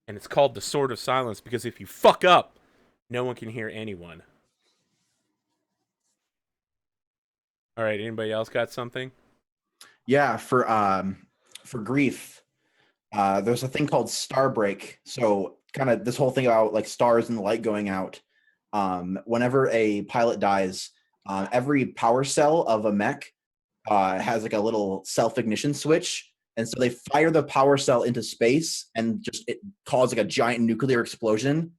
And it's called the Sword of Silence because if you fuck up, no one can hear anyone. All right, anybody else got something? Yeah, for grief, there's a thing called star break. So kind of this whole thing about like stars and the light going out. Whenever a pilot dies, every power cell of a mech has like a little self-ignition switch. And so they fire the power cell into space and just it causes like a giant nuclear explosion.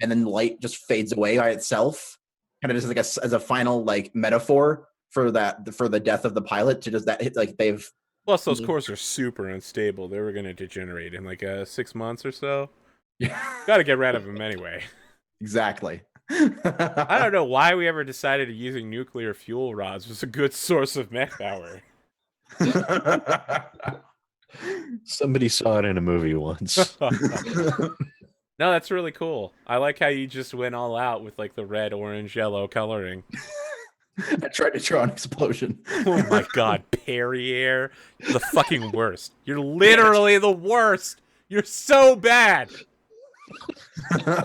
And then the light just fades away by itself. Kind of just like as a final like metaphor for the death of the pilot, to just that like they've. Plus, those cores are super unstable. They were going to degenerate in like 6 months or so. Got to get rid of them anyway. Exactly. I don't know why we ever decided using nuclear fuel rods was a good source of mech power. Somebody saw it in a movie once. No, that's really cool. I like how you just went all out with like the red, orange, yellow coloring. I tried to draw an explosion. Oh my god, Perrier, you're the fucking worst. You're literally the worst. You're so bad.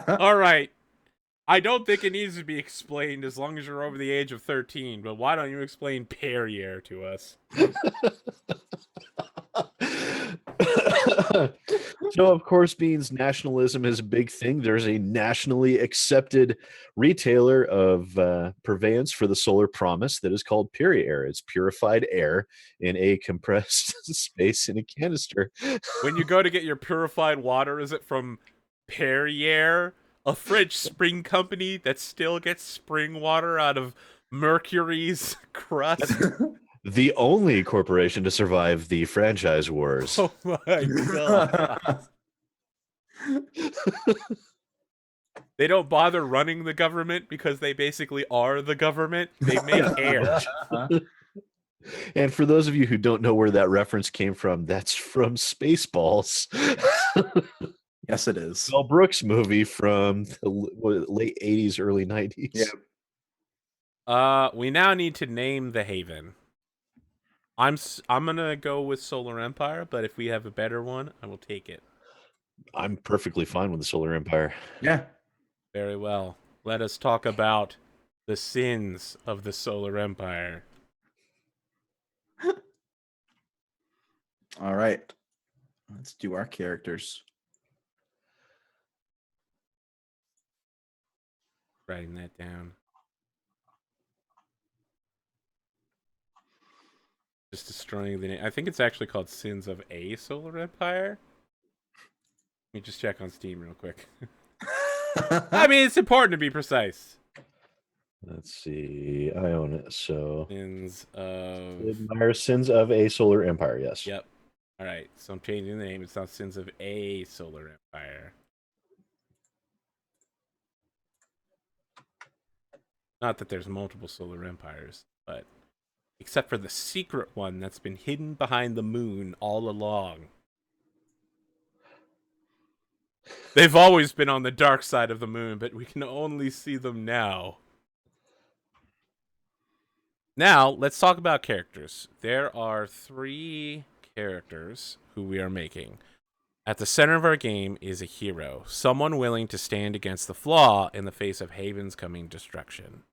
All right. I don't think it needs to be explained as long as you're over the age of 13, but why don't you explain Perrier to us? So, of course, Beans nationalism is a big thing. There's a nationally accepted retailer of purveyance for the solar promise that is called Puri-Air. It's purified air in a compressed space in a canister. When you go to get your purified water, is it from Perrier, a French spring company that still gets spring water out of Mercury's crust? The only corporation to survive the franchise wars. Oh my god. They don't bother running the government because they basically are the government. They make air. And for those of you who don't know where that reference came from, that's from Spaceballs. Yes, it is. Mel Brooks movie from the late 80s, early 90s. Yeah. We now need to name the Haven. I'm gonna go with Solar Empire, but if we have a better one, I will take it. I'm perfectly fine with the Solar Empire. Yeah. Very well. Let us talk about the sins of the Solar Empire. All right. Let's do our characters. Writing that down. Just destroying the name. I think it's actually called Sins of a Solar Empire. Let me just check on Steam real quick. I mean, it's important to be precise. Let's see. I own it. So Sins of... Sid Meier's Sins of a Solar Empire. Yes. Yep. All right. So I'm changing the name. It's not Sins of a Solar Empire. Not that there's multiple Solar Empires, but except for the secret one that's been hidden behind the moon all along. They've always been on the dark side of the moon, but we can only see them now. Now, let's talk about characters. There are 3 characters who we are making. At the center of our game is a hero, someone willing to stand against the flaw in the face of Haven's coming destruction.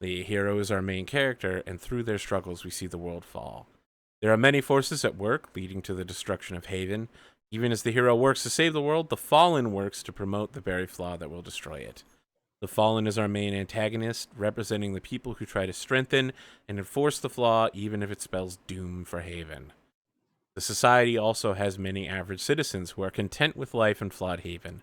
The hero is our main character, and through their struggles we see the world fall. There are many forces at work, leading to the destruction of Haven. Even as the hero works to save the world, the Fallen works to promote the very flaw that will destroy it. The Fallen is our main antagonist, representing the people who try to strengthen and enforce the flaw, even if it spells doom for Haven. The society also has many average citizens who are content with life in Flawed Haven.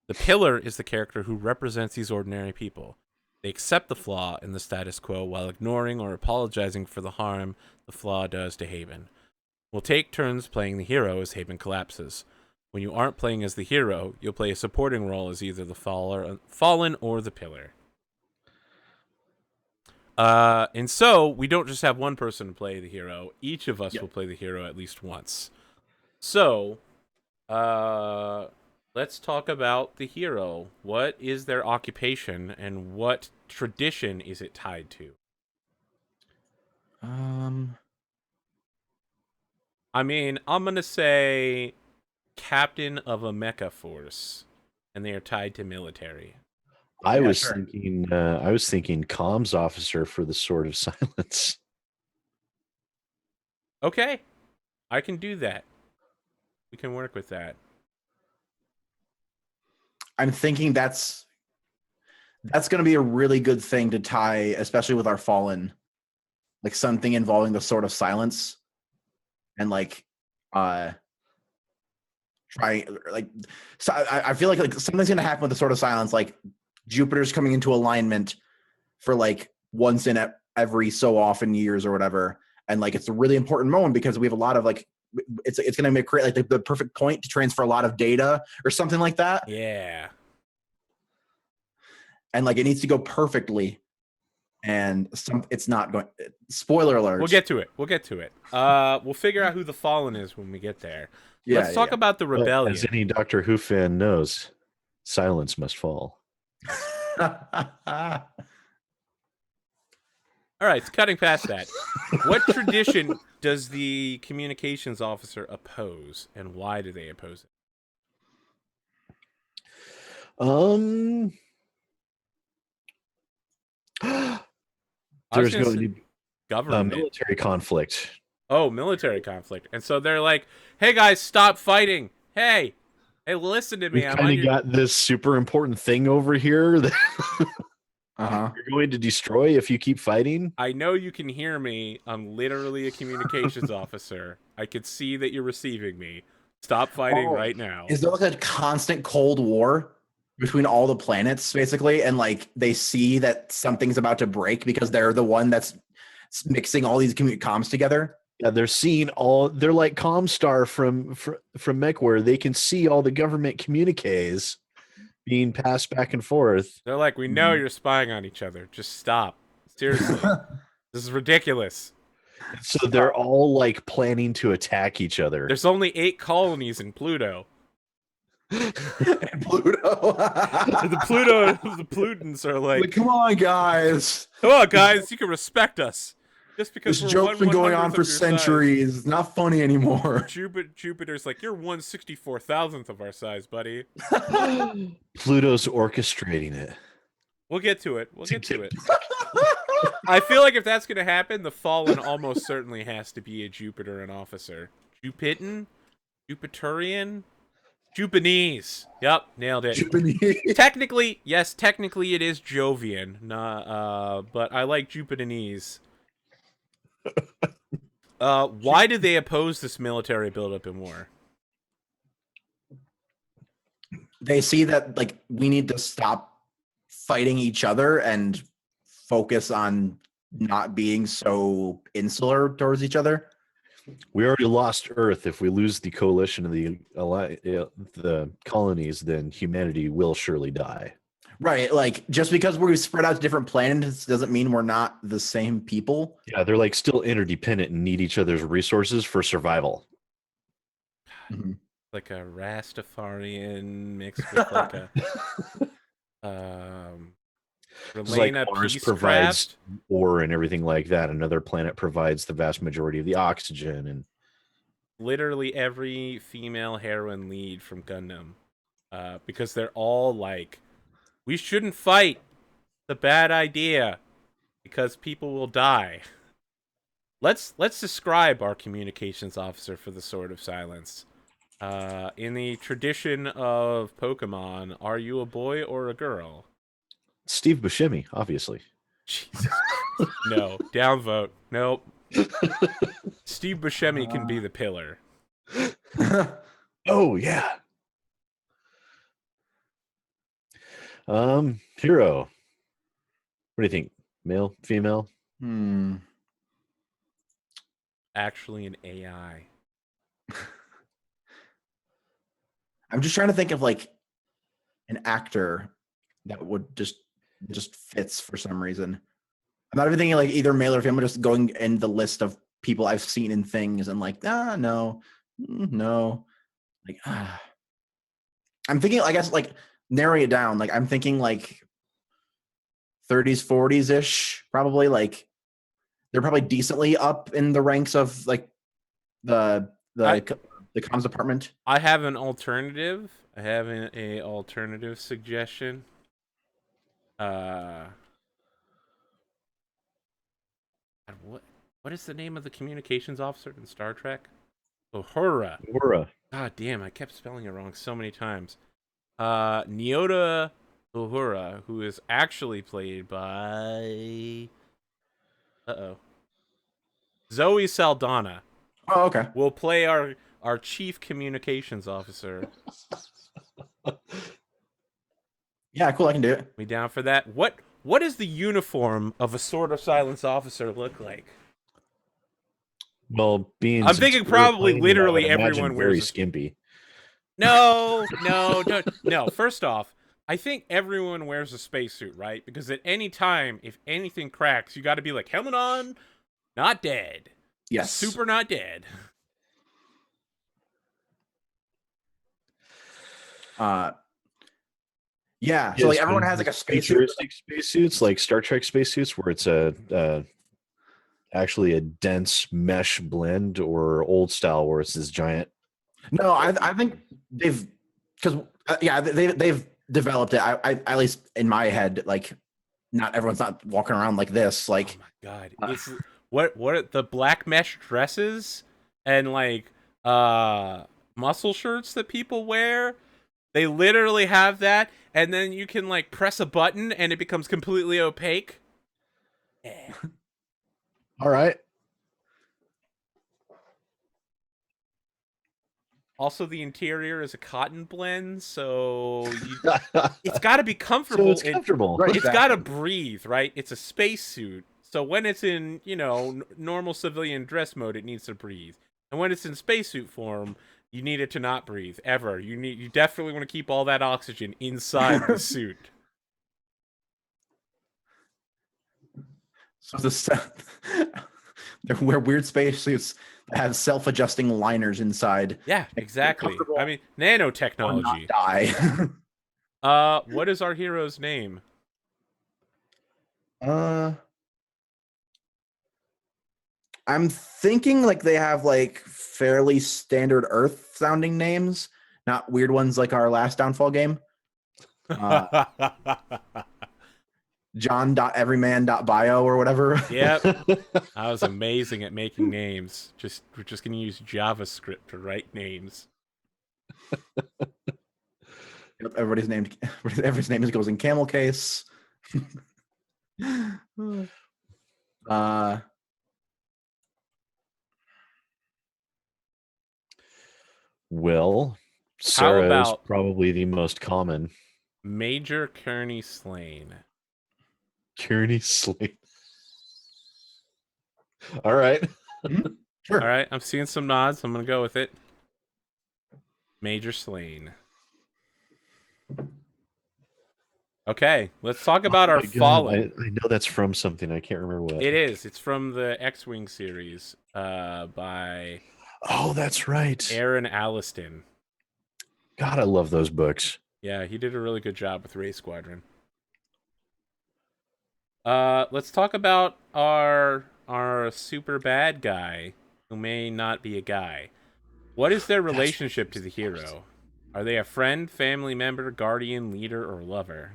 The Pillar is the character who represents these ordinary people. They accept the flaw in the status quo while ignoring or apologizing for the harm the flaw does to Haven. We'll take turns playing the hero as Haven collapses. When you aren't playing as the hero, you'll play a supporting role as either the Fallen or the Pillar. And so, we don't just have one person play the hero. Each of us will play the hero at least once. So, let's talk about the hero. What is their occupation, and what tradition is it tied to? I mean, I'm gonna say captain of a mecha force, and they are tied to military. I was thinking comms officer for the Sword of Silence. Okay, I can do that. We can work with that. I'm thinking that's going to be a really good thing to tie, especially with our Fallen, like something involving the Sword of Silence, and like try like. So I feel like something's going to happen with the Sword of Silence, like Jupiter's coming into alignment for like once in every so often years or whatever, and like it's a really important moment because we have a lot of like it's going to create like the perfect point to transfer a lot of data or something like that. Yeah. And like it needs to go perfectly, and it's not going. Spoiler alert. We'll get to it. We'll figure out who the Fallen is when we get there. Yeah, Let's talk about the rebellion. As any Doctor Who fan knows, silence must fall. All right, so cutting past that, what tradition does the communications officer oppose, and why do they oppose it? There's going to be government. military conflict. Oh, military conflict. And so they're like, hey guys, stop fighting. Hey, listen to me. We've I'm kind on of your... got this super important thing over here that Uh-huh. you're going to destroy if you keep fighting. I know you can hear me. I'm literally a communications officer. I could see that you're receiving me. Stop fighting Oh, right now. is there like a constant Cold War between all the planets, basically? And like they see that something's about to break because they're the one that's mixing all these comms together. Yeah, they're seeing all. They're like Comstar from Mech, where they can see all the government communiques being passed back and forth. They're like, we know you're spying on each other. Just stop. Seriously. This is ridiculous. So they're all like planning to attack each other. There's only 8 colonies in Pluto. Pluto. The Plutons are like, Come on, guys. come on, guys, you can respect us. Just because This we're joke's been going 1/100th on of for your size. centuries. It's not funny anymore. Jupiter's like, you're 1/64,000th of our size, buddy. Pluto's orchestrating it. We'll get to it. I feel like if that's going to happen, the Fallen almost certainly has to be a Jupiteran officer. Jupitan? Jupiterian? Jupanese. Yep, nailed it. Technically it is Jovian. But I like Jupitanese. Why did they oppose this military buildup in war? They see that like we need to stop fighting each other and focus on not being so insular towards each other. We already lost Earth. If we lose the coalition of the colonies, then humanity will surely die. Right. Like just because we're spread out to different planets doesn't mean we're not the same people. Yeah, they're like still interdependent and need each other's resources for survival. Mm-hmm. Like a Rastafarian mixed with like a Like Relena Mars Peacecraft. provides ore and everything like that. Another planet provides the vast majority of the oxygen. And literally every female heroine lead from Gundam, because they're all like, we shouldn't fight. It's a bad idea because people will die. Let's describe our communications officer for the Sword of Silence. In the tradition of Pokemon, are you a boy or a girl? Steve Buscemi, obviously. Jesus. No. Downvote. Nope. Steve Buscemi can be the pillar. Oh, yeah. Hero. What do you think? Male, female? Actually an AI. I'm just trying to think of like an actor that would just fits for some reason. I'm not even thinking like either male or female. I'm just going in the list of people I've seen in things and like, no. Like, I'm thinking, I guess, like narrowing it down. Like I'm thinking like 30s, 40s ish, probably. Like they're probably decently up in the ranks of like the comms department. I have an alternative. I have an alternative suggestion. What is the name of the communications officer in Star Trek? Uhura. God damn, I kept spelling it wrong so many times. Nyota Uhura, who is actually played by Zoe Saldana. Oh, okay. Will play our chief communications officer. Yeah, cool. I can do it. We down for that? What does the uniform of a Sword of Silence officer look like? Well, I'm thinking probably literally everyone wears very skimpy. No. First off, I think everyone wears a spacesuit, right? Because at any time, if anything cracks, you got to be like, helmet on, not dead. Yes. Super not dead. Yeah. So like everyone has like a spacesuit. Futuristic spacesuits, like Star Trek spacesuits, where it's actually a dense mesh blend, or old style where it's this giant. No, I think they've they've developed it. I at least in my head, like not everyone's not walking around like this. Like, oh my god, what the black mesh dresses and like muscle shirts that people wear. They literally have that, and then you can like press a button and it becomes completely opaque. Yeah. All right. Also, the interior is a cotton blend, so it's got to be So comfortable. it's comfortable. Right. It's got to breathe, right? It's a spacesuit, so when it's in normal civilian dress mode, it needs to breathe, and when it's in spacesuit form, you need it to not breathe ever. You definitely want to keep all that oxygen inside the suit. So they wear weird spacesuits that have self-adjusting liners inside. Yeah, exactly. I mean, nanotechnology. Die. What is our hero's name? I'm thinking like they have like fairly standard Earth sounding names, not weird ones like our last Downfall game. John.everyman.bio or whatever. Yep. I was amazing at making names. We're just gonna use JavaScript to write names. Yep, everybody's name goes in camel case. Well, How Sarah is about probably the most common. Major Kearney Slain? Kearney Slate. All right. Sure. All right, I'm seeing some nods. I'm gonna go with it. Major Slain. Okay, let's talk about our My God, Fallen. I know that's from something. I can't remember what. It is. It's from the X-Wing series by Oh, that's right. Aaron Alliston. God, I love those books. Yeah, he did a really good job with Ray Squadron. Let's talk about our super bad guy who may not be a guy. What is their relationship to the hero? Are they a friend, family member, guardian, leader, or lover?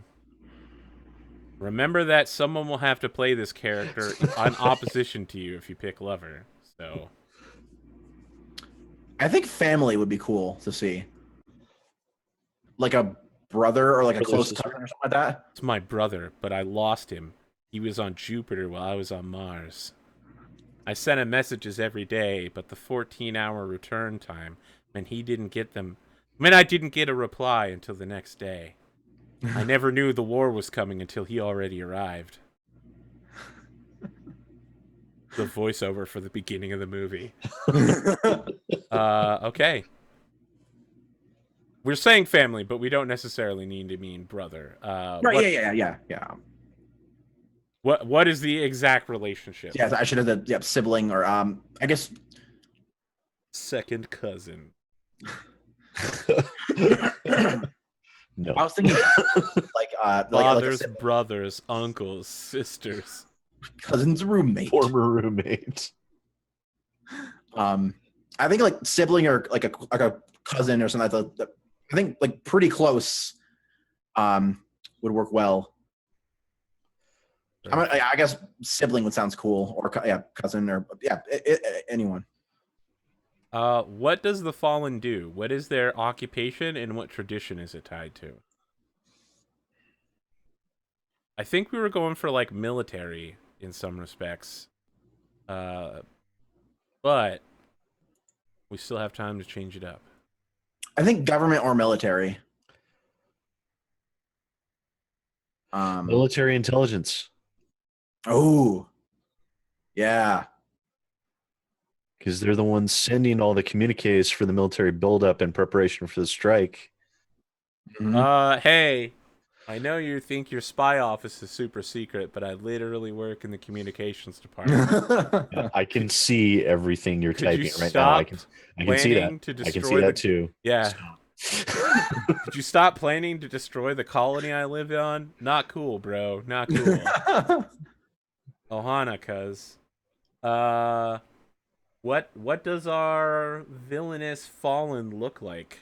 Remember that someone will have to play this character on opposition to you if you pick lover. So I think family would be cool to see. Like a brother or like a Brother, close sister. cousin or something like that. it's my brother, but I lost him. He was on Jupiter while I was on Mars. I sent him messages every day, but the 14-hour return time meant he didn't get them. I didn't get a reply until the next day. I never knew the war was coming until he already arrived. The voiceover for the beginning of the movie. Okay. We're saying family, but we don't necessarily need to mean brother. Right, yeah. What is the exact relationship? Yeah, I should have the sibling or I guess Second cousin. No. I was thinking like Fathers, like brothers, uncles, sisters. cousin's roommate. Former roommate. I think like sibling or like a cousin or something like that. I think like pretty close would work well. I guess sibling would sounds cool, or cousin, or anyone. What does the Fallen do? What is their occupation, and what tradition is it tied to? I think we were going for like military in some respects, but we still have time to change it up. I think government or military. Military intelligence. Oh, yeah. Because they're the ones sending all the communiques for the military buildup in preparation for the strike. Mhm. Hey, I know you think your spy office is super secret, but I literally work in the communications department. Yeah, I can see everything you're Could you typing right now. I can see that. planning to I can see destroy that too. Yeah. Could you stop planning to destroy the colony I live on? Not cool, bro. Not cool. Ohana, cuz. What does our villainous Fallen look like?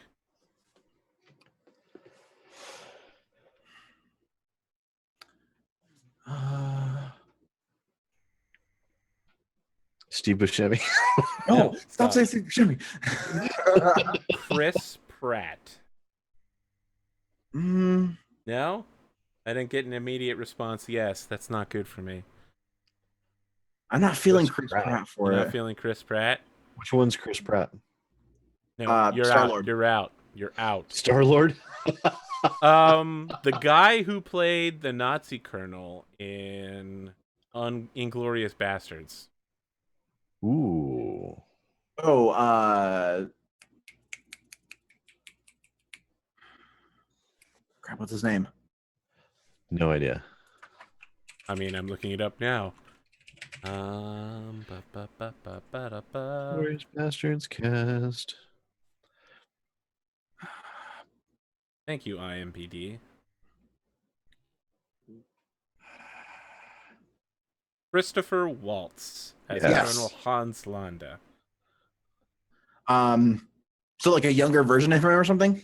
Steve Buscemi. No, stop. stop saying Steve Buscemi. Chris Pratt. Mm, No? I didn't get an immediate response. Yes, that's not good for me. I'm not feeling Chris Chris Pratt. Pratt for You're it. not feeling Chris Pratt? Which one's Chris Pratt? No, you're out. Star-Lord. You're out. You're out. Star Lord. The guy who played the Nazi colonel in Inglorious Bastards. Ooh. Oh, crap, what's his name? No idea. I mean, I'm looking it up now. Glorious Bastards cast. Thank you, IMPD. Christopher Waltz as Yes. Colonel Hans Landa. So like a younger version of him or something?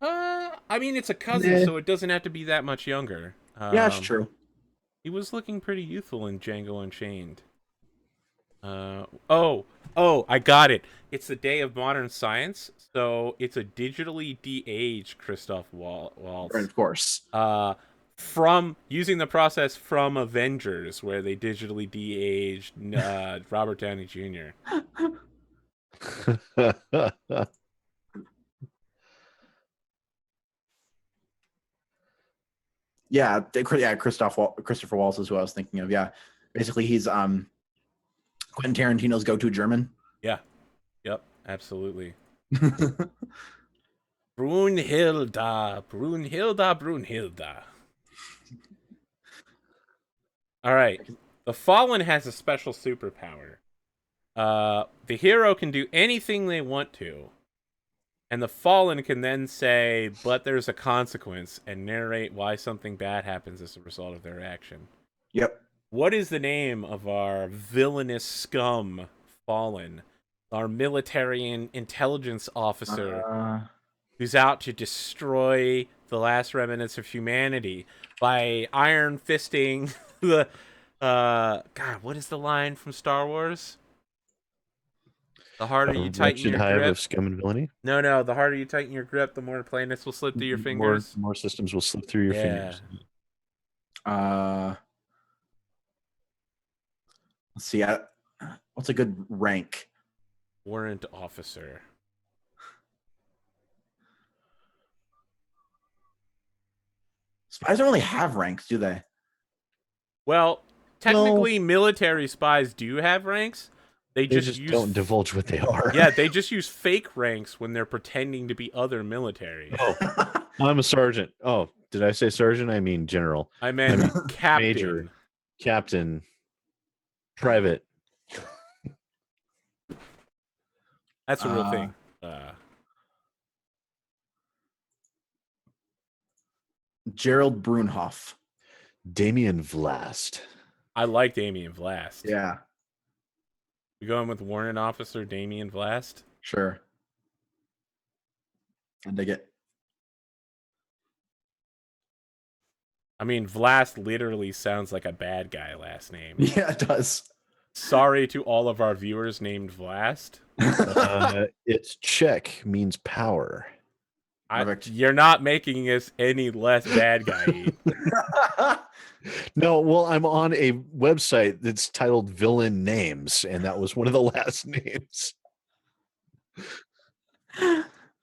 I mean, it's a cousin, Nah. so it doesn't have to be that much younger. Yeah, that's true. He was looking pretty youthful in Django Unchained. Oh, I got it. It's the day of modern science, so it's a digitally de-aged Christoph Waltz. Right, of course. From using the process from Avengers, where they digitally de-aged Robert Downey Jr. Yeah, Christopher Waltz is who I was thinking of. Yeah, basically he's Quentin Tarantino's go-to German. Yeah, yep, absolutely. Brunhilda. All right, the Fallen has a special superpower. The hero can do anything they want to, and the Fallen can then say, but there's a consequence, and narrate why something bad happens as a result of their action. Yep. What is the name of our villainous scum Fallen? Our military and intelligence officer who's out to destroy the last remnants of humanity by iron fisting the... God, what is the line from Star Wars? The harder you tighten your hive grip. of scum and villainy. No. The harder you tighten your grip, the more planets will slip through your fingers. More systems will slip through your fingers. Let's see. What's a good rank? Warrant officer. Spies don't really have ranks, do they? Well, technically, military spies do have ranks. They just use... don't divulge what they are. Yeah, they just use fake ranks when they're pretending to be other military. Oh, I'm a sergeant. Oh, did I say sergeant? I mean general. I meant captain. Major, captain, private. That's a real thing. Gerald Brunhoff. Damien Vlast. I like Damien Vlast. Yeah. You going with warrant officer Damien Vlast? Sure. I dig it. I mean, Vlast literally sounds like a bad guy last name. Yeah, it does. Sorry to all of our viewers named Vlast. It's Czech, means power. You're not making us any less bad guy. No, well, I'm on a website that's titled Villain Names, and that was one of the last names.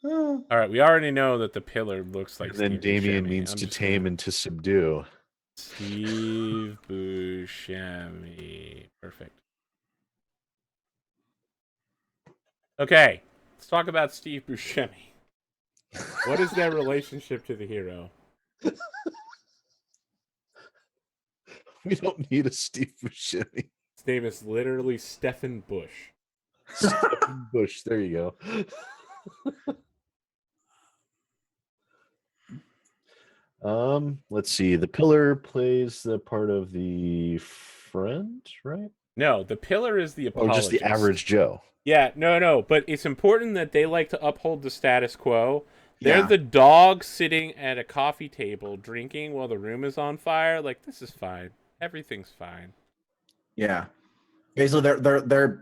All right, we already know that the pillar looks like. And then Steve Damien Buscemi. means to tame and to subdue. Steve Buscemi. Perfect. Okay, let's talk about Steve Buscemi. What is their relationship to the hero? We don't need a Steve Buscemi. His name is literally Stephen Bush. Stephen Bush, there you go. Let's see. The pillar plays the part of the friend, right? No, the pillar is the apologist. Or just the average Joe. Yeah, no, but it's important that they like to uphold the status quo. They're the dog sitting at a coffee table drinking while the room is on fire. Like, this is fine. Everything's fine. Yeah. Basically,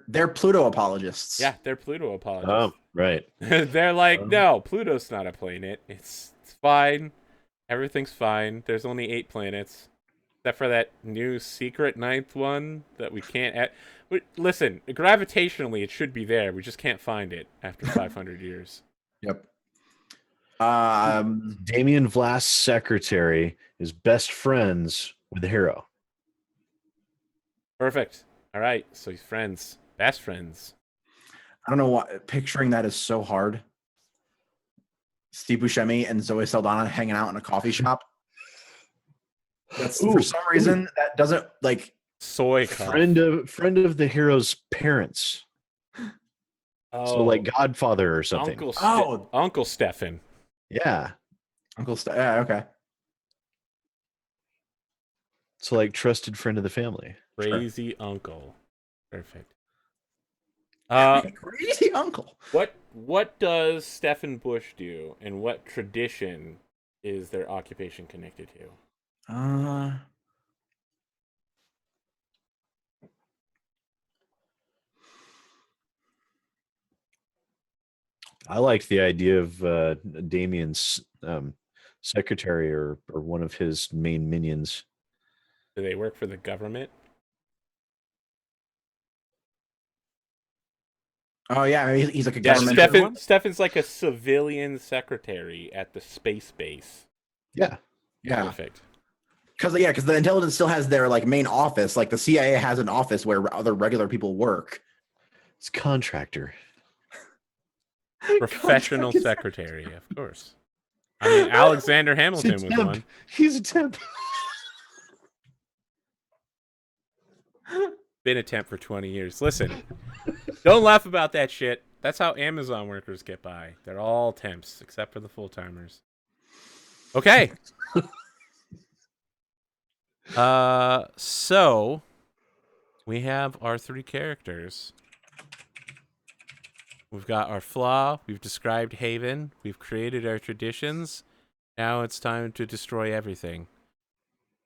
they're Pluto apologists. Yeah, they're Pluto Oh, apologists. right. They're like, Um, no, Pluto's not a planet. It's fine. Everything's fine. There's only 8 planets. Except for that new secret 9th one that we can't add. But listen, gravitationally, it should be there. We just can't find it after 500 years. Yep. Damien Vlast's secretary is best friends with the hero. Perfect. All right, so he's friends. Best friends. I don't know what picturing that is so hard. Steve Buscemi and Zoe Saldana hanging out in a coffee shop. That's for some reason that doesn't like Soy cup. friend of the hero's parents. Oh, So like Godfather or something. Uncle Stefan. Yeah. Yeah, okay. So like trusted friend of the family. Crazy uncle. Perfect. Crazy uncle. What does Stefan Bush do, and what tradition is their occupation connected to? I like the idea of Damien's secretary or one of his main minions. Do they work for the government? Oh yeah, maybe he's like a Yeah, government. Stefan's like a civilian secretary at the space base. Yeah. Yeah. Perfect. Because the intelligence still has their like main office. Like the CIA has an office where other regular people work. It's contractor. Professional secretary, of course. I mean, Alexander Hamilton was one. He's a temp. Been a temp for 20 years. Listen, don't laugh about that shit. That's how Amazon workers get by. They're all temps, except for the full-timers. Okay. So we have our 3 characters. We've got our flaw. We've described Haven. We've created our traditions. Now it's time to destroy everything.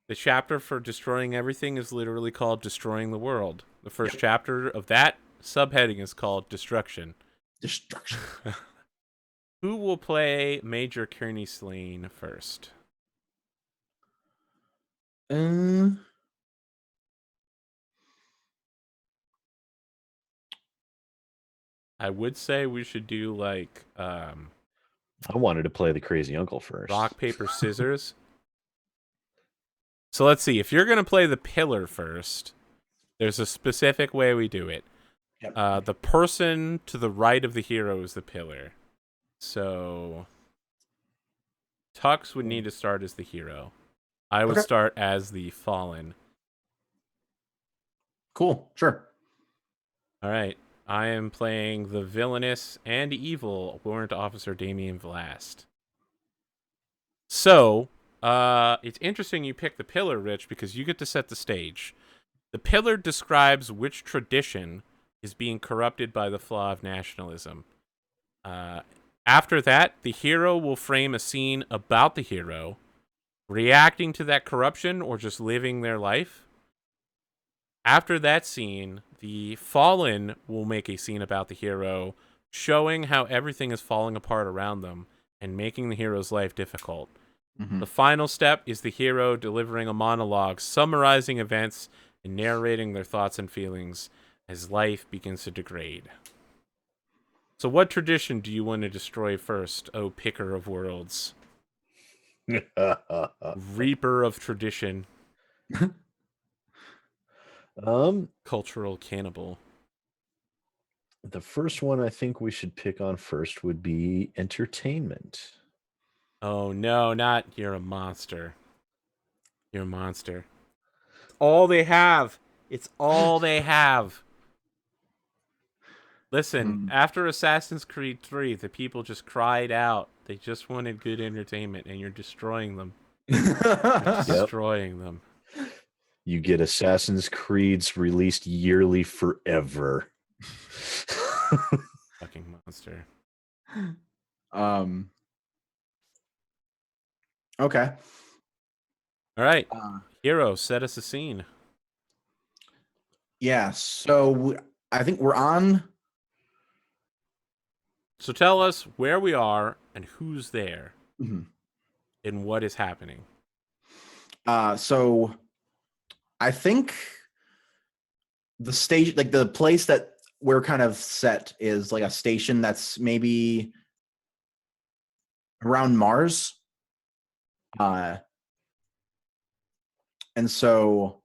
The chapter for destroying everything is literally called Destroying the World. The first chapter of that subheading is called Destruction. Destruction. Who will play Major Kearney Slane first? I would say we should do like I wanted to play the crazy uncle first. rock, paper, scissors. So let's see. If you're going to play the pillar first, there's a specific way we do it. Yep. The person to the right of the hero is the pillar. So Tux would need to start as the hero. I would start as the fallen. Cool. Sure. All right. I am playing the villainous and evil warrant officer Damien Vlast. So, it's interesting you pick the pillar, Rich, because you get to set the stage. The pillar describes which tradition is being corrupted by the flaw of nationalism. After that, the hero will frame a scene about the hero, reacting to that corruption or just living their life. After that scene, the fallen will make a scene about the hero, showing how everything is falling apart around them and making the hero's life difficult. Mm-hmm. The final step is the hero delivering a monologue, summarizing events and narrating their thoughts and feelings as life begins to degrade. So what tradition do you want to destroy first, O picker of worlds? Reaper of tradition. Cultural cannibal. The first one I think we should pick on first would be entertainment. Oh no, not you're a monster. You're a monster. All they have. It's all they have. Listen, after Assassin's Creed 3, the people just cried out. They just wanted good entertainment, and you're destroying them. You're destroying them. You get Assassin's Creeds released yearly forever. Fucking monster. Okay. All right. Hero, set us a scene. Yeah. So I think we're on. So tell us where we are and who's there Mhm. and what is happening. So I think the stage, like the place that we're kind of set, is like a station that's maybe around Mars. Uh, and so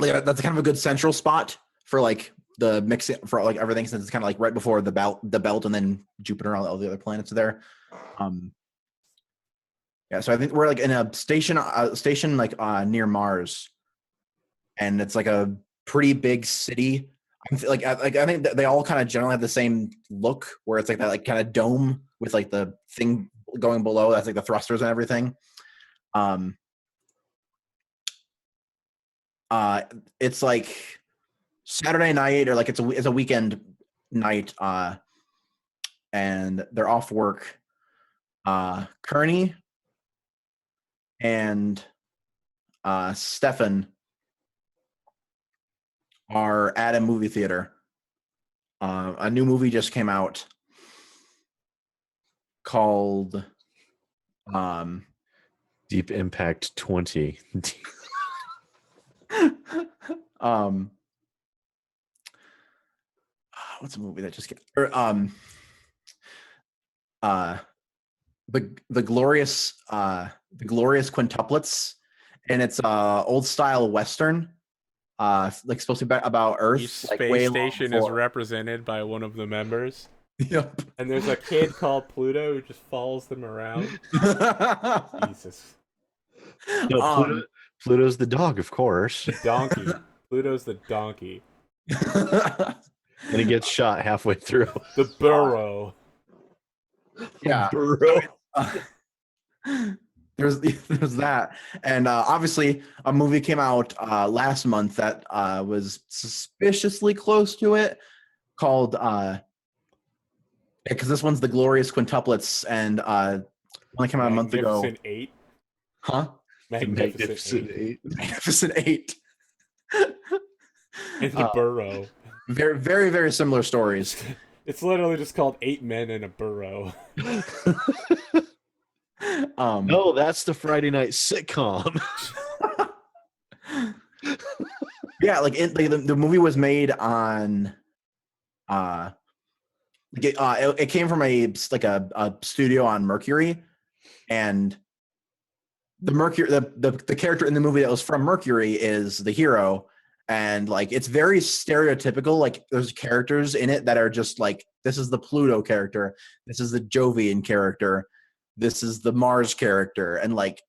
like that's kind of a good central spot for like the mixing for like everything, since it's kind of like right before the belt, and then Jupiter and all the other planets are there. Um, yeah, so I think we're like in a station like near Mars, and it's like a pretty big city. I think that they all kind of generally have the same look, where it's like that like kind of dome with like the thing going below. That's like the thrusters and everything. Um, uh, it's like Saturday night, or like it's a weekend night, and they're off work. Kearney and Stefan are at a movie theater. A new movie just came out called um Deep Impact 20. um what's a movie that just came uh the glorious quintuplets, and it's old style western, like supposed to be about Earth, Each like space way long station is before. represented by one of the members. Yep. And there's a kid called Pluto who just follows them around. Jesus. No, um Pluto's the dog, of course. The donkey. Pluto's the donkey. And he gets shot halfway through. The burrow. yeah. Burrow. There's that, and obviously a movie came out last month that was suspiciously close to it, called because this one's the glorious quintuplets, and only came out a month ago. Magnificent Eight. Huh? Magnificent Eight. Magnificent Eight. And the burrow. Very, very, very similar stories. It's literally just called 8 Men in a Burrow. No, that's the Friday night sitcom. Yeah, like the movie was made on it came from a studio on Mercury, and the character in the movie that was from Mercury is the hero, and like it's very stereotypical. Like there's characters in it that are just like, this is the Pluto character, this is the Jovian character, this is the Mars character, and like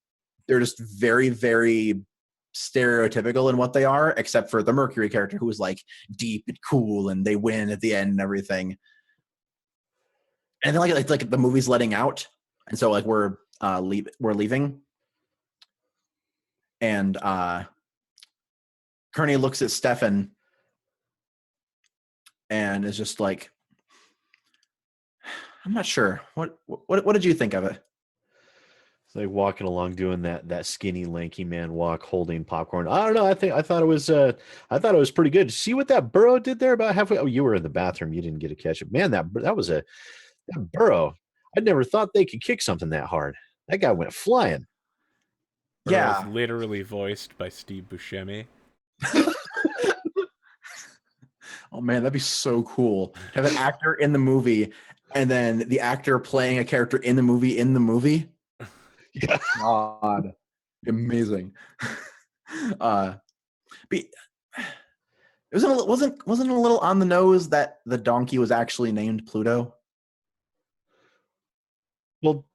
they're just very, very stereotypical in what they are, except for the Mercury character, who is like deep and cool, and they win at the end and everything. And then like the movie's letting out, and so like we're leaving, and Kearney looks at Stefan and is just like, I'm not sure. What did you think of it? It's like walking along doing that skinny lanky man walk holding popcorn. I don't know. I thought it was pretty good. See what that Burrow did there about halfway? Oh, you were in the bathroom. You didn't get to catch it. Man, that Burrow. I never thought they could kick something that hard. That guy went flying. Burrow's Yeah. literally voiced by Steve Buscemi. Oh man, that'd be so cool. Have an actor in the movie, and then the actor playing a character in the movie. Yeah. God, amazing. But it wasn't a little on the nose that the donkey was actually named Pluto? Well,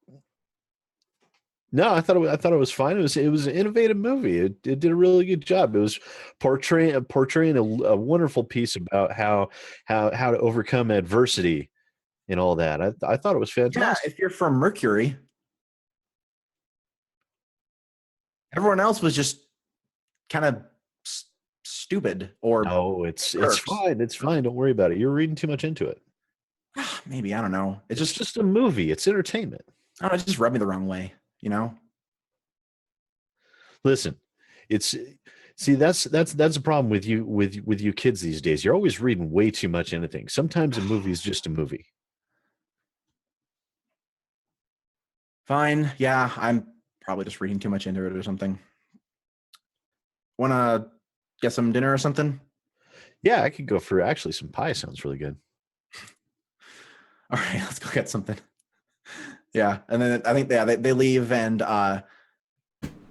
no, I thought it was fine. It was an innovative movie. It did a really good job. It was portraying a wonderful piece about how to overcome adversity and all that. I thought it was Yeah, fantastic. if you're from Mercury, everyone else was just kind of stupid, or No, it's jerks. fine. It's fine. Don't worry about it. You're reading too much into it. Maybe, I don't know. It's just a movie. It's entertainment. I don't know, it just rubbed me the wrong way, you know? Listen, it's See, that's a problem with you kids these days. You're always reading way too much anything. Sometimes a movie is just a movie. Fine. Yeah, I'm probably just reading too much into it or something. Want to get some dinner or something? Yeah, I could go for actually some pie. Sounds really good. All right, let's go get something. Yeah, and then I think they leave, and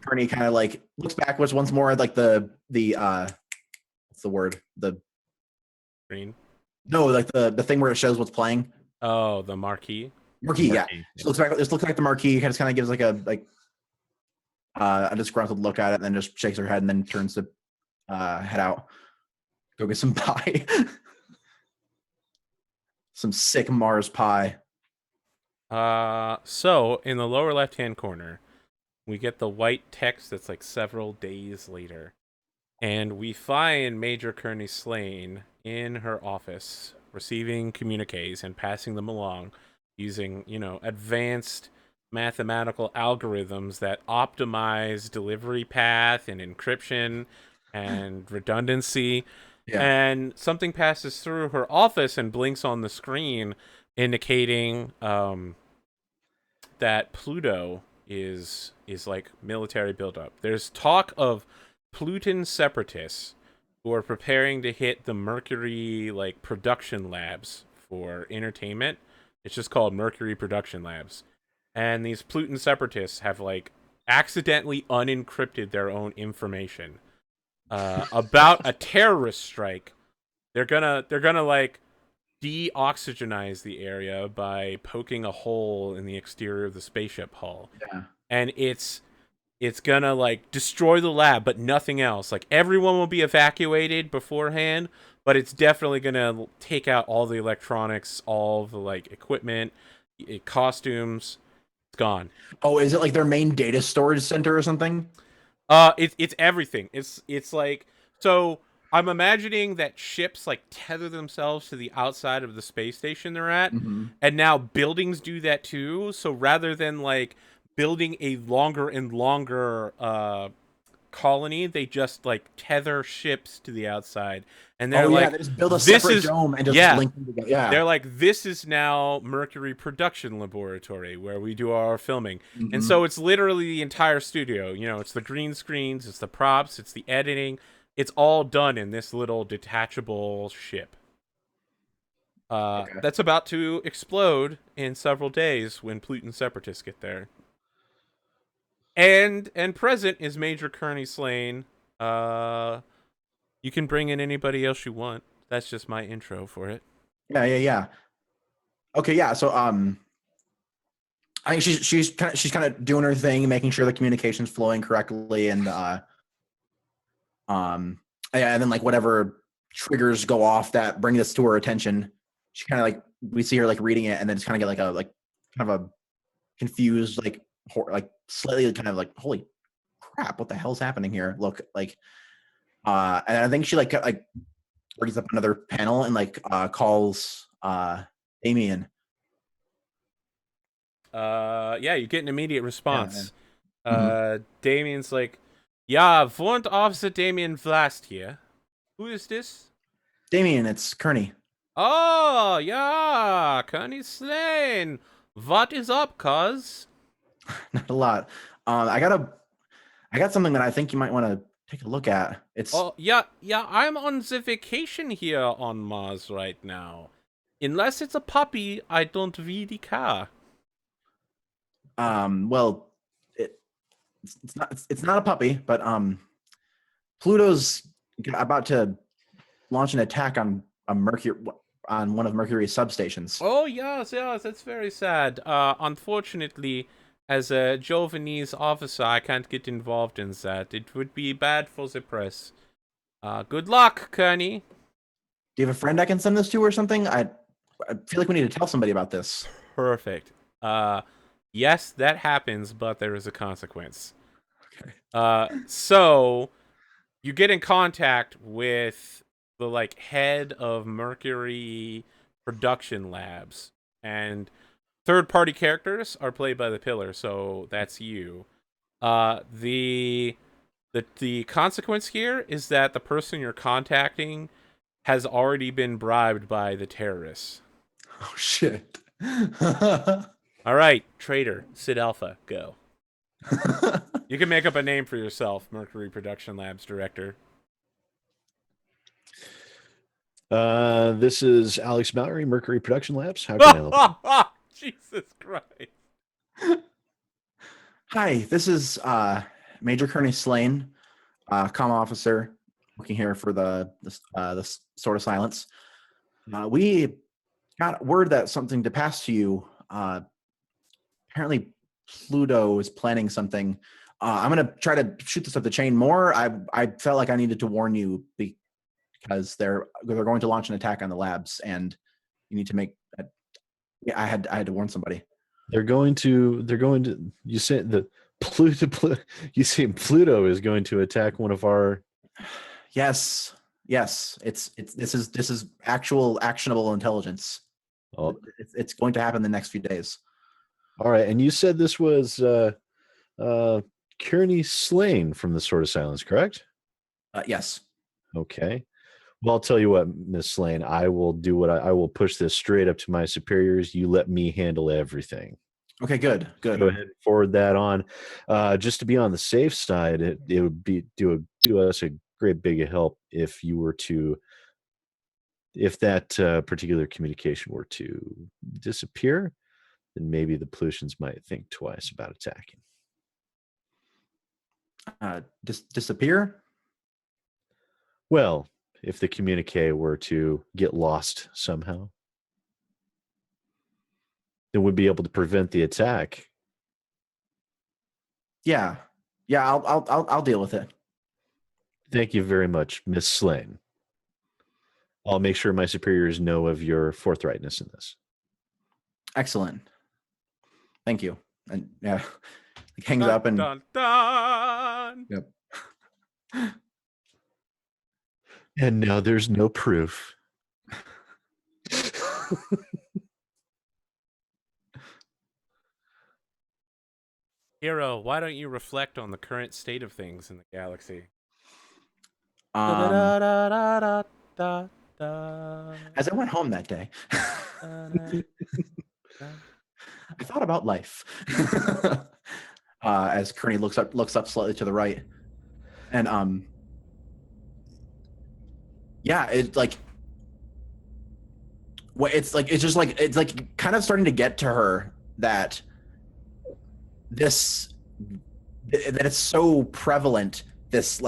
Kearney kind of like looks backwards once more, like the what's the word? The Green. no, like the thing where it shows what's playing. Oh, the marquee. Marquee, yeah. Marquee. She looks back. This looks like the marquee. Just kind of gives like a disgruntled look at it, and then just shakes her head, and then turns to head out. Go get some pie. Some sick Mars pie. So in the lower left-hand corner, we get the white text that's like several days later. And we find Major Kearney Slane in her office, receiving communiques and passing them along using, advanced mathematical algorithms that optimize delivery path and encryption and redundancy. Yeah. And something passes through her office and blinks on the screen, indicating that Pluto is like military buildup. There's talk of Pluton separatists who are preparing to hit the Mercury like production labs for entertainment. It's just called Mercury Production Labs. And these Pluton separatists have like accidentally unencrypted their own information about a terrorist strike. They're gonna like de-oxygenize the area by poking a hole in the exterior of the spaceship hull. Yeah. And it's gonna like destroy the lab, but nothing else. Like everyone will be evacuated beforehand, but it's definitely gonna take out all the electronics, all the like equipment, costumes. It's gone. Oh, is it like their main data storage center or something? It's everything. It's like, so I'm imagining that ships like tether themselves to the outside of the space station they're at, Mm-hmm. and now buildings do that too. So rather than like building a longer and longer colony, they just like tether ships to the outside, and they're Oh yeah, like, they just build a this separate is dome and just yeah. link them together. Yeah. They're like, this is now Mercury Production Laboratory where we do our filming. Mm-hmm. And so it's literally the entire studio. It's the green screens, it's the props, it's the editing. It's all done in this little detachable ship. Okay. That's about to explode in several days when Pluton separatists get there. And present is Major Kearney Slane. You can bring in anybody else you want. That's just my intro for it. Yeah. Okay, yeah. So I think she's kind of doing her thing, making sure the communication's flowing correctly, and and then like whatever triggers go off that bring this to her attention, she kind of like we see her like reading it, and then just kind of get like kind of a confused like slightly kind of like holy crap, what the hell's happening here? Look like, and I think she like brings up another panel and like calls Damien. Yeah, you get an immediate response. Yeah. Damien's like, "Ja, wohnt Officer Damien Vlast here. Who is this?" Damien, it's Kearney. "Oh, yeah, Kearney Slane. What is up, cuz?" Not a lot. I got something that I think you might want to take a look at. It's Oh, yeah, I'm on the vacation here on Mars right now. Unless it's a puppy, I don't really care. well, it's not a puppy, but Pluto's about to launch an attack on one of Mercury's substations. Oh, yes, that's very sad. Unfortunately, as a Jovinese officer, I can't get involved in that. It would be bad for the press. Good luck, Kearney. Do you have a friend I can send this to or something? I feel like we need to tell somebody about this. Perfect. Yes, that happens, but there is a consequence. Okay. So you get in contact with the like head of Mercury Production Labs, and third-party characters are played by the Pillar, so that's you. The The consequence here is that the person you're contacting has already been bribed by the terrorists. Oh shit. All right, traitor, Sid Alpha, go. You can make up a name for yourself, Mercury Production Labs director. This is Alex Mallory, Mercury Production Labs. How can I help you? Jesus Christ. Hi, this is Major Kearney Slane, comm officer, working here for the Sword of Silence. We got word that something to pass to you. Apparently, Pluto is planning something. I'm gonna try to shoot this up the chain more. I felt like I needed to warn you because they're going to launch an attack on the labs, and you need to make. Yeah, I had to warn somebody. They're going to. You said the Pluto. You say Pluto is going to attack one of our. Yes. This is actual actionable intelligence. Oh, It's going to happen in the next few days. all right. And you said this was Kearney Slane from the Sword of Silence, correct? Yes. Okay. Well, I'll tell you what, Miss Slane. I will do what I will push this straight up to my superiors. You let me handle everything. Okay. Good. Go ahead and forward that on. Just to be on the safe side, it would be do us a great big help if you were to, if that particular communication were to disappear, then maybe the Pollutions might think twice about attacking. Disappear? Well, if the communique were to get lost somehow, then we'd be able to prevent the attack. Yeah. I'll deal with it. Thank you very much, Miss Slane. I'll make sure my superiors know of your forthrightness in this. Excellent. Thank you. And yeah, hangs up and. Dun, dun. Yep. And now there's no proof. Hero, why don't you reflect on the current state of things in the galaxy? As I went home that day, I thought about life. As Kearney looks up slightly to the right, and yeah, it's like it's kind of starting to get to her that that it's so prevalent. This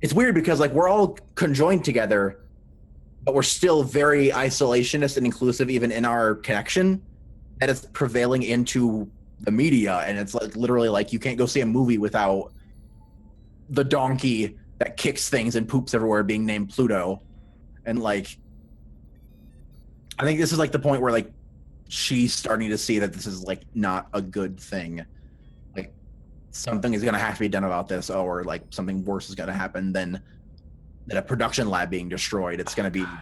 it's weird because we're all conjoined together, but we're still very isolationist and inclusive even in our connection, that it's prevailing into the media. And it's literally you can't go see a movie without the donkey that kicks things and poops everywhere being named Pluto. And I think this is the point where she's starting to see that this is not a good thing. Something is going to have to be done about this, or something worse is going to happen than a production lab being destroyed. It's going to be a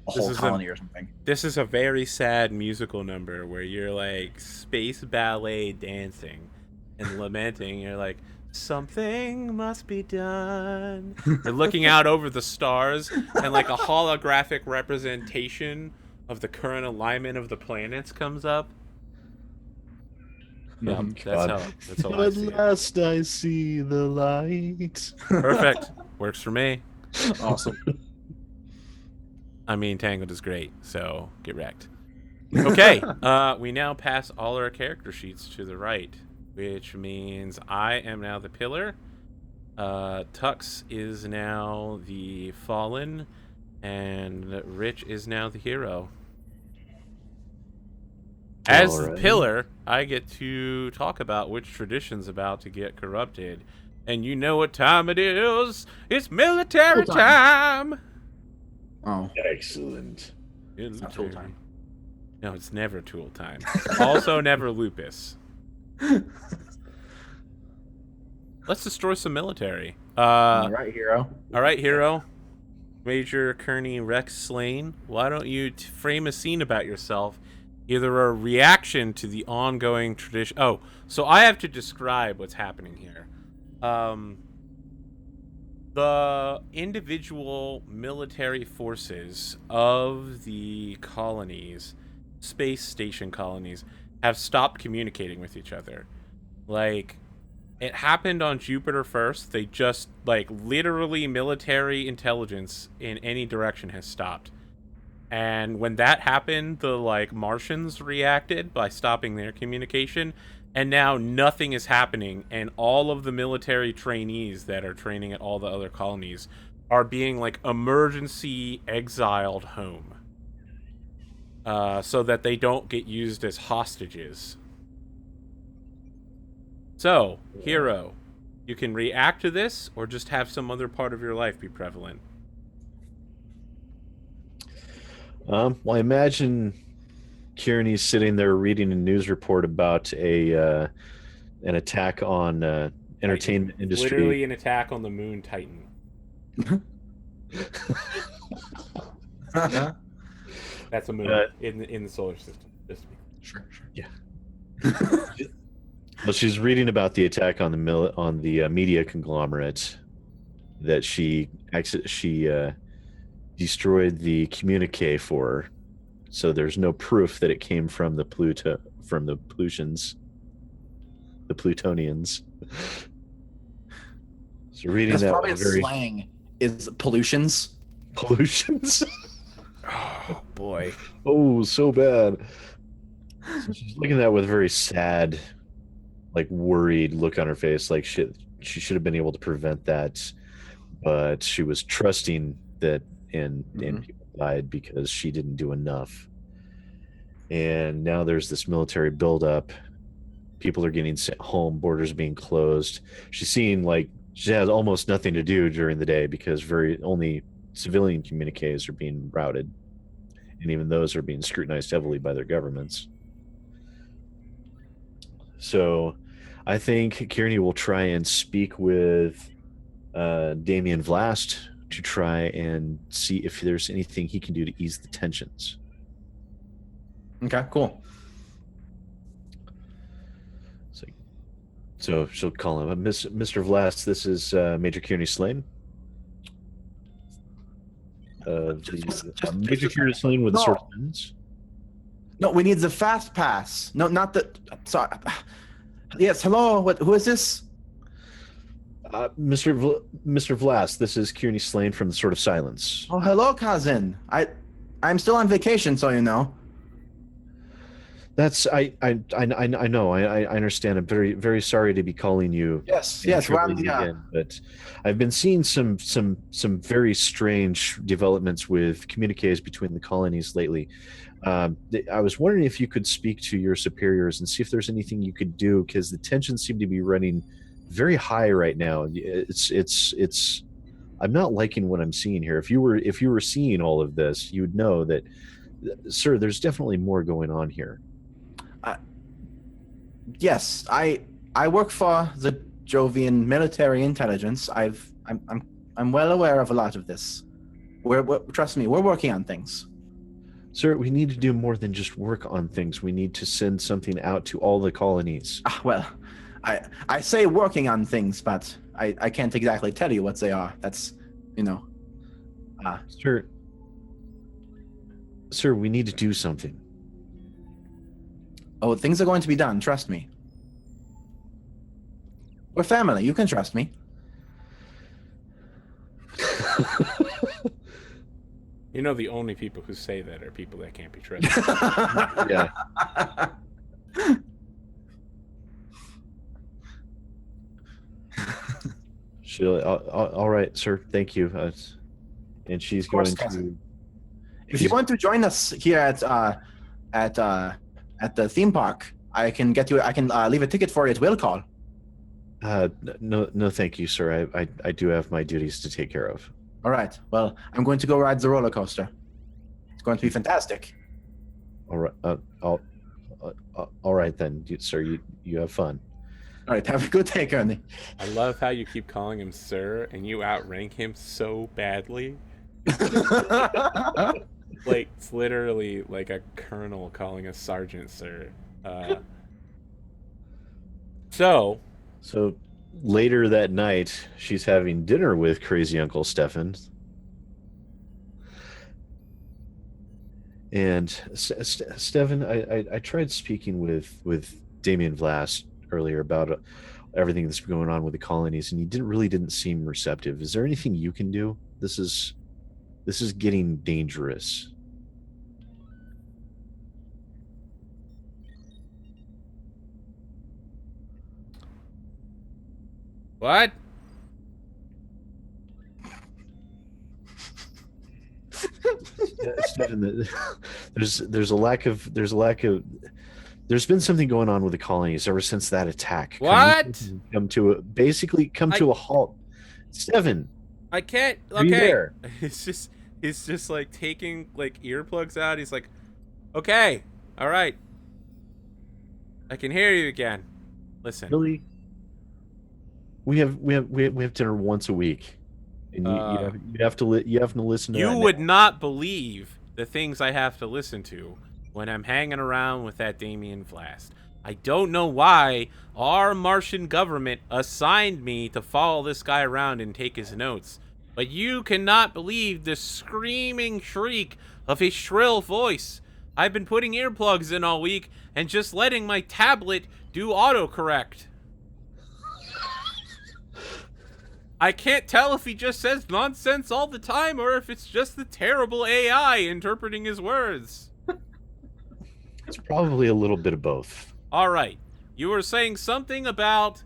whole colony or something. This is a very sad musical number where you're space ballet dancing and lamenting. You're something must be done. You're looking out over the stars, and a holographic representation of the current alignment of the planets comes up. Yeah, that's how I At see it. last I see the light. Perfect. Works for me. Awesome. I mean, Tangled is great, so get wrecked. Okay, we now pass all our character sheets to the right, which means I am now the pillar. Tux is now the fallen, and Rich is now the hero. As the pillar, I get to talk about which tradition's about to get corrupted. And you know what time it is. It's military time. Oh. Excellent. It's not tool time. No, it's never tool time. It's also never lupus. Let's destroy some military. All right, hero. Major Kearney Rex Slane, why don't you frame a scene about yourself? Either a reaction to the ongoing tradition. Oh, so I have to describe what's happening here. the individual military forces of the colonies, space station colonies, have stopped communicating with each other. Like, it happened on Jupiter first. They just, like, literally military intelligence in any direction has stopped. And when that happened, the, like, Martians reacted by stopping their communication. And now nothing is happening. And all of the military trainees that are training at all the other colonies are being, like, emergency exiled home. So that they don't get used as hostages. So, Hero, you can react to this or just have some other part of your life be prevalent. Well, I imagine Kearney's sitting there reading a news report about an attack on entertainment Titan. industry. Literally an attack on the moon Titan. That's a moon in the solar system. Just to be Sure. Yeah. Well, she's reading about the attack on the media conglomerate that she destroyed the communique for, so there's no proof that it came from the Plutonians. So reading That's that probably a was very slang. Is pollutions? pollutions. Oh boy. Oh, so bad. So she's looking at that with a very sad, like worried look on her face, like she should have been able to prevent that, but she was trusting that and people died because she didn't do enough. And now there's this military buildup. People are getting sent home, borders being closed. She's seeing like she has almost nothing to do during the day because only civilian communiques are being routed. And even those are being scrutinized heavily by their governments. So I think Kearney will try and speak with Damian Vlast to try and see if there's anything he can do to ease the tensions. Okay, cool. So she'll call him, Mr. Vlast, this is Major Kearney Slane. Major Kearney Slane with the sword of winds. No, we need the fast pass. No, not the. Sorry. Yes, hello. Who is this? Mr. Vlast, this is Kearney Slane from the Sword of Silence. Oh, hello, cousin. I'm still on vacation, so you know. That's I know. I understand. I'm very, very sorry to be calling you. Yes. Well, again, but I've been seeing some very strange developments with communiques between the colonies lately. I was wondering if you could speak to your superiors and see if there's anything you could do, because the tensions seem to be running very high right now. It's. I'm not liking what I'm seeing here. If you were seeing all of this, you would know that, sir, there's definitely more going on here. Yes, I work for the Jovian military intelligence. I'm well aware of a lot of this. Trust me, we're working on things. Sir, we need to do more than just work on things. We need to send something out to all the colonies. Well, I say working on things, but I can't exactly tell you what they are. That's, you know. Sir, we need to do something. Oh, things are going to be done. Trust me. We're family. You can trust me. You know, the only people who say that are people that can't be trusted. Yeah. All right, sir. Thank you. And she's going to. If you want to join us here at the theme park, I can get you. I can leave a ticket for you at will call. No, thank you, sir. I do have my duties to take care of. All right. Well, I'm going to go ride the roller coaster. It's going to be fantastic. All right. All right then, sir. You have fun. All right. Have a good day, Kearney. I love how you keep calling him sir, and you outrank him so badly. Like, it's literally like a colonel calling a sergeant sir. So Later that night, she's having dinner with crazy Uncle Stefan. And Stefan, I tried speaking with Damien Vlass earlier about everything that's going on with the colonies, and he didn't seem receptive. Is there anything you can do? This is getting dangerous. What? Stephen, there's been something going on with the colonies ever since that attack. What? Come to a halt. Stephen, I can't. are you Okay. there? He's just like taking like earplugs out. He's like, okay, all right. I can hear you again. Listen. Really? We have dinner once a week, and you have to listen to You that would now. not believe the things I have to listen to when I'm hanging around with that Damien Vlast. I don't know why our Martian government assigned me to follow this guy around and take his notes. But you cannot believe the screaming shriek of his shrill voice. I've been putting earplugs in all week and just letting my tablet do autocorrect. I can't tell if he just says nonsense all the time or if it's just the terrible AI interpreting his words. It's probably a little bit of both. All right. You were saying something about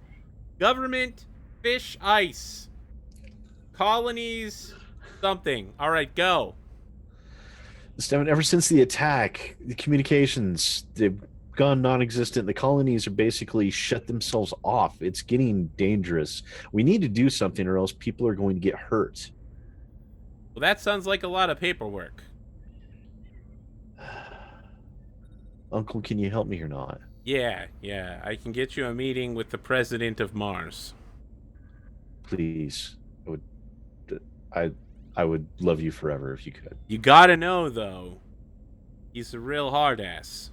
government fish ice. Colonies something. All right, go. Stephen, ever since the attack, the communications, they've gone non-existent. The colonies are basically shut themselves off. It's getting dangerous. We need to do something or else people are going to get hurt. Well, that sounds like a lot of paperwork. Uncle, can you help me or not? Yeah. I can get you a meeting with the president of Mars. Please. I would love you forever if you could. You gotta know, though, he's a real hard ass.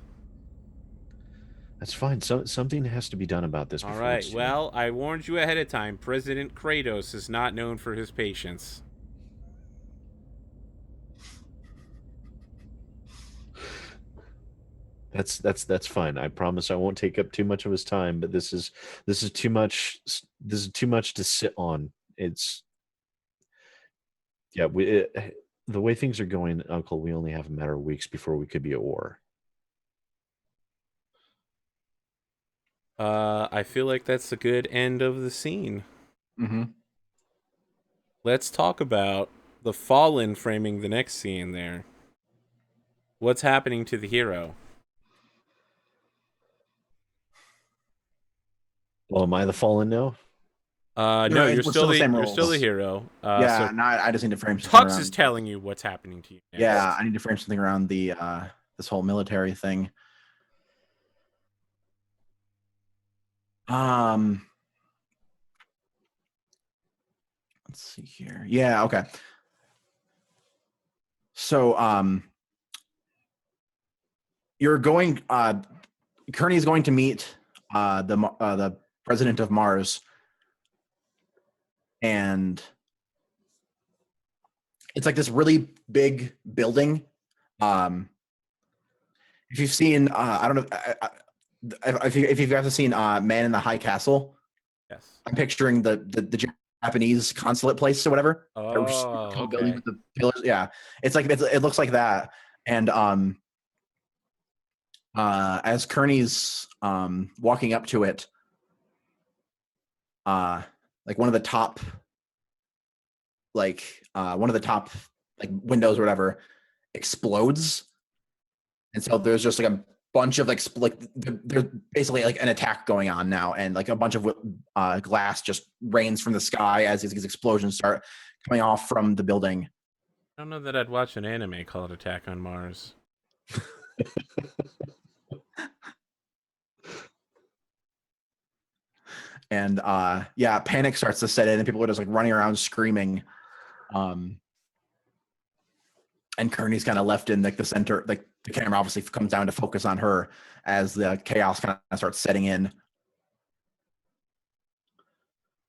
That's fine. Something has to be done about this. All Before right, it's too well, I warned you ahead of time. President Kratos is not known for his patience. That's fine. I promise I won't take up too much of his time, but this is too much. This is too much to sit on. It's yeah. The way things are going, Uncle, we only have a matter of weeks before we could be at war. I feel like that's a good end of the scene. Mm-hmm. Let's talk about the Fallen framing the next scene there. What's happening to the hero? Well, am I the fallen now? No, you're we're still the same you're still the roles. hero. Yeah, So no, I just need to frame something Tux around. is telling you what's happening to you next. Yeah, I need to frame something around the this whole military thing. Let's see here. Yeah, okay. So you're going Kearney is going to meet the president of Mars, and it's like this really big building. If you've seen I don't know if you've ever seen Man in the High Castle, Yes. I'm picturing the Japanese consulate place or whatever. Oh, Tall building okay. with the pillars. Yeah, it looks like that. And as Kearney's walking up to it, like one of the top windows or whatever explodes, and so there's just like a bunch of there's basically like an attack going on now, and like a bunch of glass just rains from the sky as these explosions start coming off from the building. I don't know that I'd watch an anime called Attack on Mars. And yeah, panic starts to set in, and people are just like running around screaming. And Kearney's kind of left in like the center, like the camera obviously comes down to focus on her as the chaos kind of starts setting in.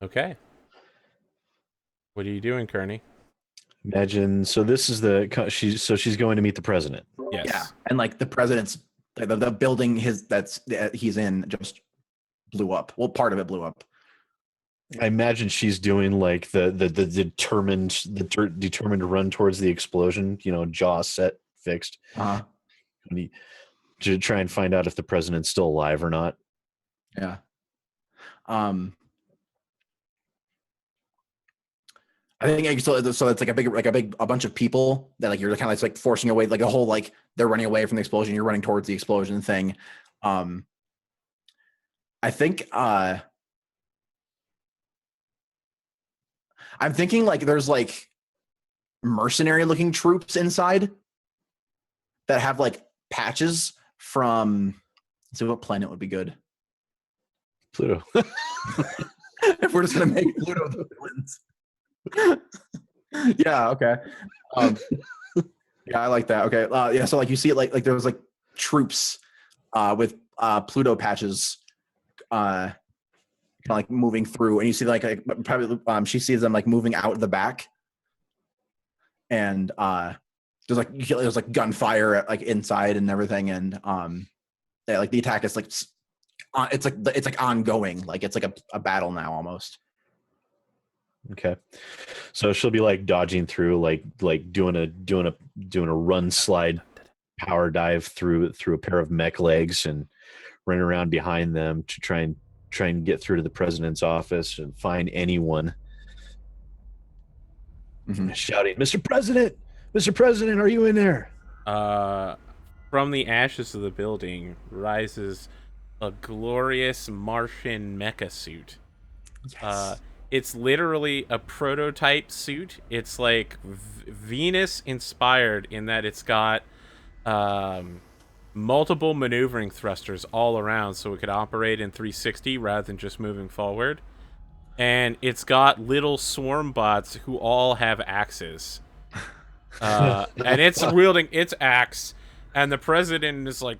Okay. What are you doing, Kearney? Imagine. So this is she's going to meet the president. Yes. Yeah, and like the president's the building that he's in just blew up. Well, part of it blew up. I imagine she's doing like the determined run towards the explosion. You know, jaw set, fixed. To try and find out if the president's still alive or not. Yeah. I think so. It's like a bunch of people that like you're kind of like forcing away, like a whole like they're running away from the explosion. You're running towards the explosion thing. I think I'm thinking like there's like mercenary looking troops inside that have like patches from. Let's see what planet would be good. Pluto. If we're just gonna make Pluto the villains. Yeah, okay. Yeah, I like that. Okay. Yeah, so like you see it like there was like troops with Pluto patches kind of like moving through, and you see like probably she sees them like moving out the back, and there's like gunfire at, like inside and everything, and yeah, like the attack is like it's like ongoing, like it's like a battle now almost. Okay, so she'll be like dodging through, like doing a run slide power dive through a pair of mech legs and running around behind them to try and get through to the president's office and find anyone. Shouting, Mr. President, are you in there? From the ashes of the building rises a glorious Martian mecha suit. Yes. It's literally a prototype suit. It's like Venus inspired in that it's got multiple maneuvering thrusters all around, so it could operate in 360 rather than just moving forward. And it's got little swarm bots who all have axes. And it's wielding its axe, and the president is like,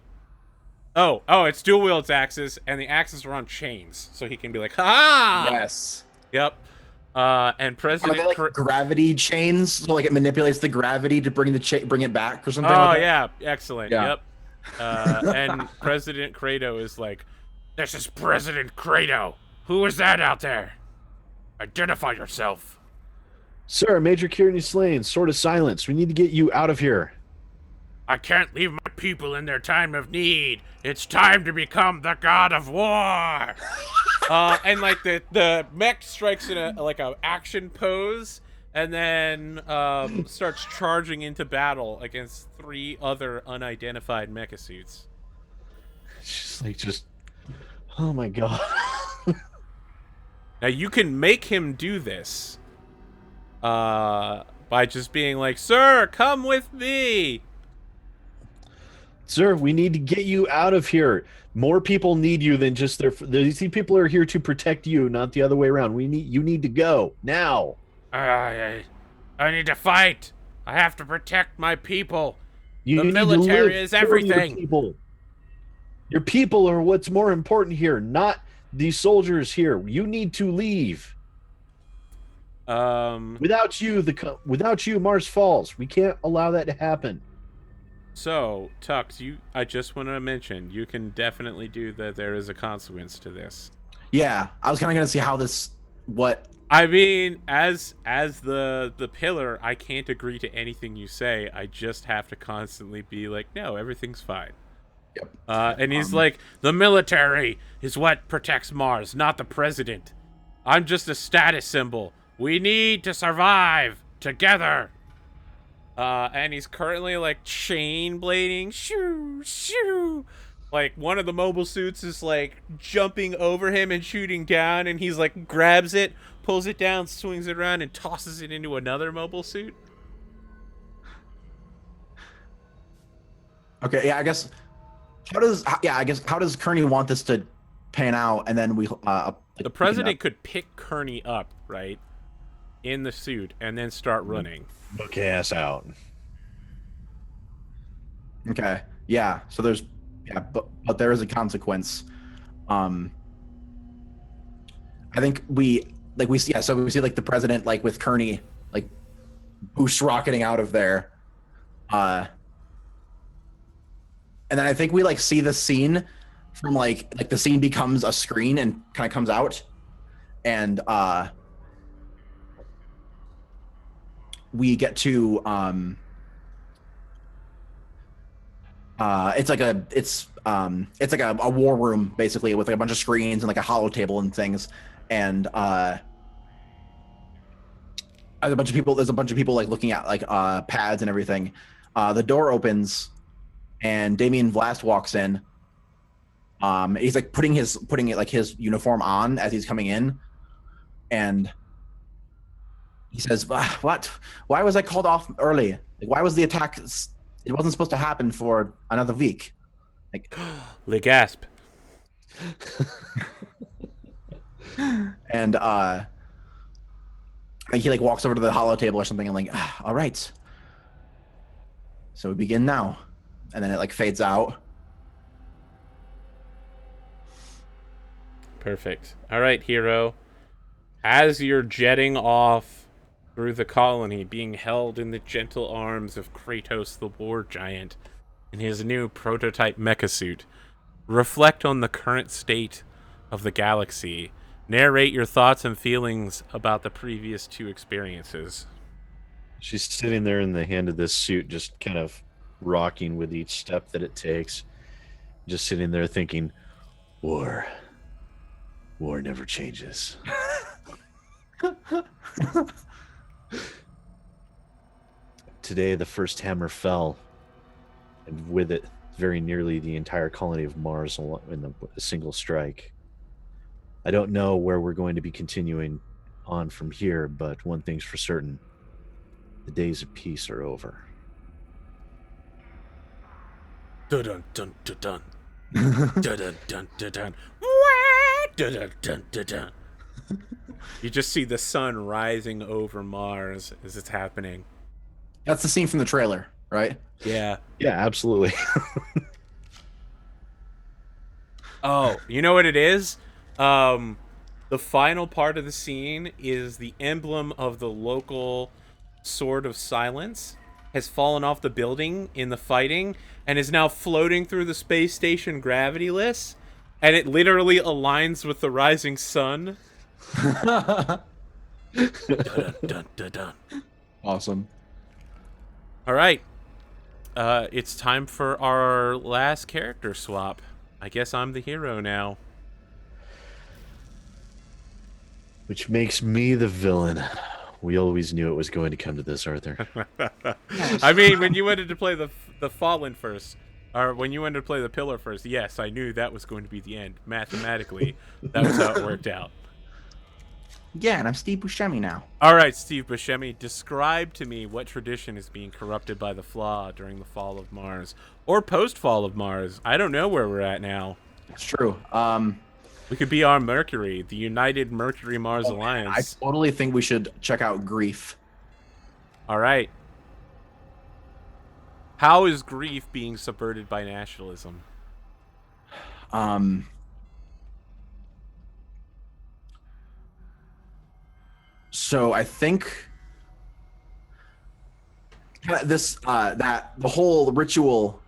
oh, it's dual wields axes, and the axes are on chains, so he can be like, ha! Yes. Yep. And President... Are they like gravity chains? So like it manipulates the gravity to bring it back or something Oh, like that? yeah. Excellent. Yeah. Yep. And President Credo is like, this is President Credo. Who is that out there? Identify yourself. Sir, Major Kearney Slane, sword of silence. We need to get you out of here. I can't leave my people in their time of need. It's time to become the god of war. And like the mech strikes in a action pose, and then starts charging into battle against 3 other unidentified mecha suits. Just oh my god. Now you can make him do this by just being like, "Sir, come with me." Sir, we need to get you out of here. More people need you than just these people are here to protect you, not the other way around. You need to go now. I need to fight. I have to protect my people. The military is everything. Your people are what's more important here, not these soldiers here. You need to leave. Without you, Mars falls. We can't allow that to happen. So, Tux, I just want to mention, you can definitely do that. There is a consequence to this. Yeah, I was kind of going to see what. I mean, as the pillar, I can't agree to anything you say. I just have to constantly be like, no, everything's fine. Yep. And he's like, the military is what protects Mars, not the president. I'm just a status symbol. We need to survive together. And he's currently like chain blading, shoo, shoo. Like one of the mobile suits is like jumping over him and shooting down, and he's like grabs it, pulls it down, swings it around, and tosses it into another mobile suit. Okay, yeah, I guess. How does Kearney want this to pan out, and then we the president could pick Kearney up, right, in the suit, and then start running. Book ass out. Okay. Yeah. So there's, but there is a consequence. I think like we see, yeah, so we see like the president like with Kearney like boost rocketing out of there, and then I think we like see the scene from like the scene becomes a screen and kind of comes out, and we get to it's like a war room basically with like a bunch of screens and like a hollow table and things, and there's a bunch of people like looking at like pads and everything. The door opens and Damien Vlast walks in. He's like putting his uniform on as he's coming in, and he says, "What? Why was I called off early? Like, why was the attack? It wasn't supposed to happen for another week." Like, Le gasp. and he like walks over to the hollow table or something and like, all right. So we begin now, and then it like fades out. Perfect. All right, hero. As you're jetting off through the colony, being held in the gentle arms of Kratos the war giant in his new prototype mecha suit, reflect on the current state of the galaxy. Narrate your thoughts and feelings about the previous two experiences. She's sitting there in the hand of this suit, just kind of rocking with each step that it takes. Just sitting there thinking, war never changes. Today, the first hammer fell, and with it, very nearly the entire colony of Mars in a single strike. I don't know where we're going to be continuing on from here, but one thing's for certain. The days of peace are over. Dun dun dun dun dun dun dun dun. Dun dun dun dun. You just see the sun rising over Mars as it's happening. That's the scene from the trailer, right? Yeah. Yeah, absolutely. Oh, you know what it is? The final part of the scene is the emblem of the local Sword of Silence has fallen off the building in the fighting and is now floating through the space station gravityless, and it literally aligns with the rising sun. Dun, dun, dun, dun. Awesome. All right. It's time for our last character swap. I guess I'm the hero now. Which makes me the villain. We always knew it was going to come to this, Arthur. I mean, when you wanted to play the Fallen first, or when you wanted to play the Pillar first, yes, I knew that was going to be the end. Mathematically, that was how it worked out. Yeah, and I'm Steve Buscemi now. All right, Steve Buscemi, describe to me what tradition is being corrupted by the Flaw during the fall of Mars, or post-fall of Mars. I don't know where we're at now. It's true. We could be on Mercury, the United Mercury-Mars Alliance. I totally think we should check out Grief. All right. How is grief being subverted by nationalism? So I think this that the whole ritual